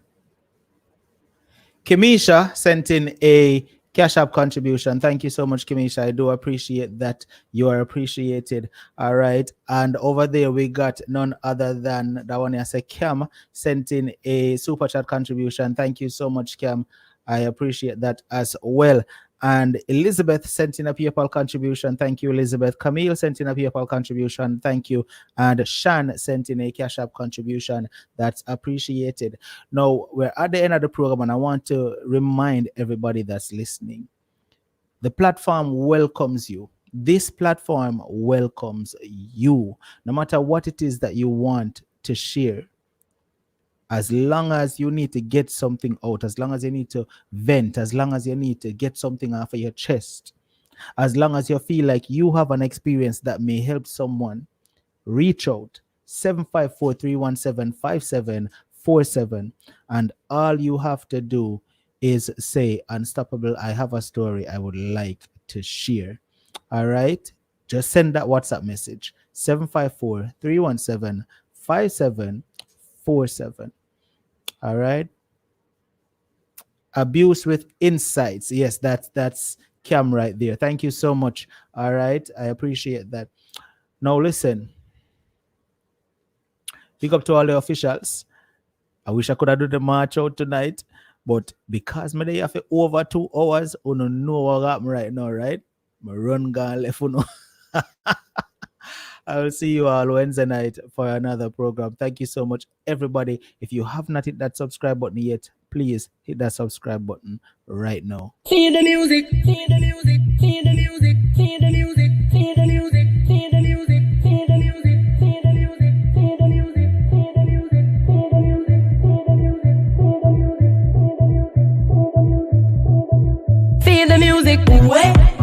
Kimisha sent in a CASHAPP contribution. Thank you so much, Kimisha. I do appreciate that. You are appreciated. All right. And over there, we got none other than that one. I say Cam sent in a super chat contribution. Thank you so much, Cam. I appreciate that as well. And Elizabeth sent in a PayPal contribution. Thank you, Elizabeth. Camille sent in a PayPal contribution. Thank you. And Shan sent in a CASHAPP contribution. That's appreciated. Now, we're at the end of the program, and I want to remind everybody that's listening. The platform welcomes you. This platform welcomes you. No matter what it is that you want to share, as long as you need to get something out, as long as you need to vent, as long as you need to get something off of your chest, as long as you feel like you have an experience that may help someone, reach out. 754-317-5747. And all you have to do is say, Unstoppable, I have a story I would like to share. All right? Just send that WhatsApp message. 754-317-5747. All right. Abuse with insights. Yes, that's Cam right there. Thank you so much. All right. I appreciate that. Now listen. Pick up to all the officials. I wish I could have done the march out tonight, but because me they have over 2 hours, you know what happened right now, right? My run gone left, you know. I will see you all Wednesday night for another program. Thank you so much, everybody. If you have not hit that subscribe button yet, please hit that subscribe button right now. See the music, see the music, see the music, see the music, see the music, see the music, see the music, see the music, see the music, see the music, see the music, see the music, see the music, see the music, see the music, see the music.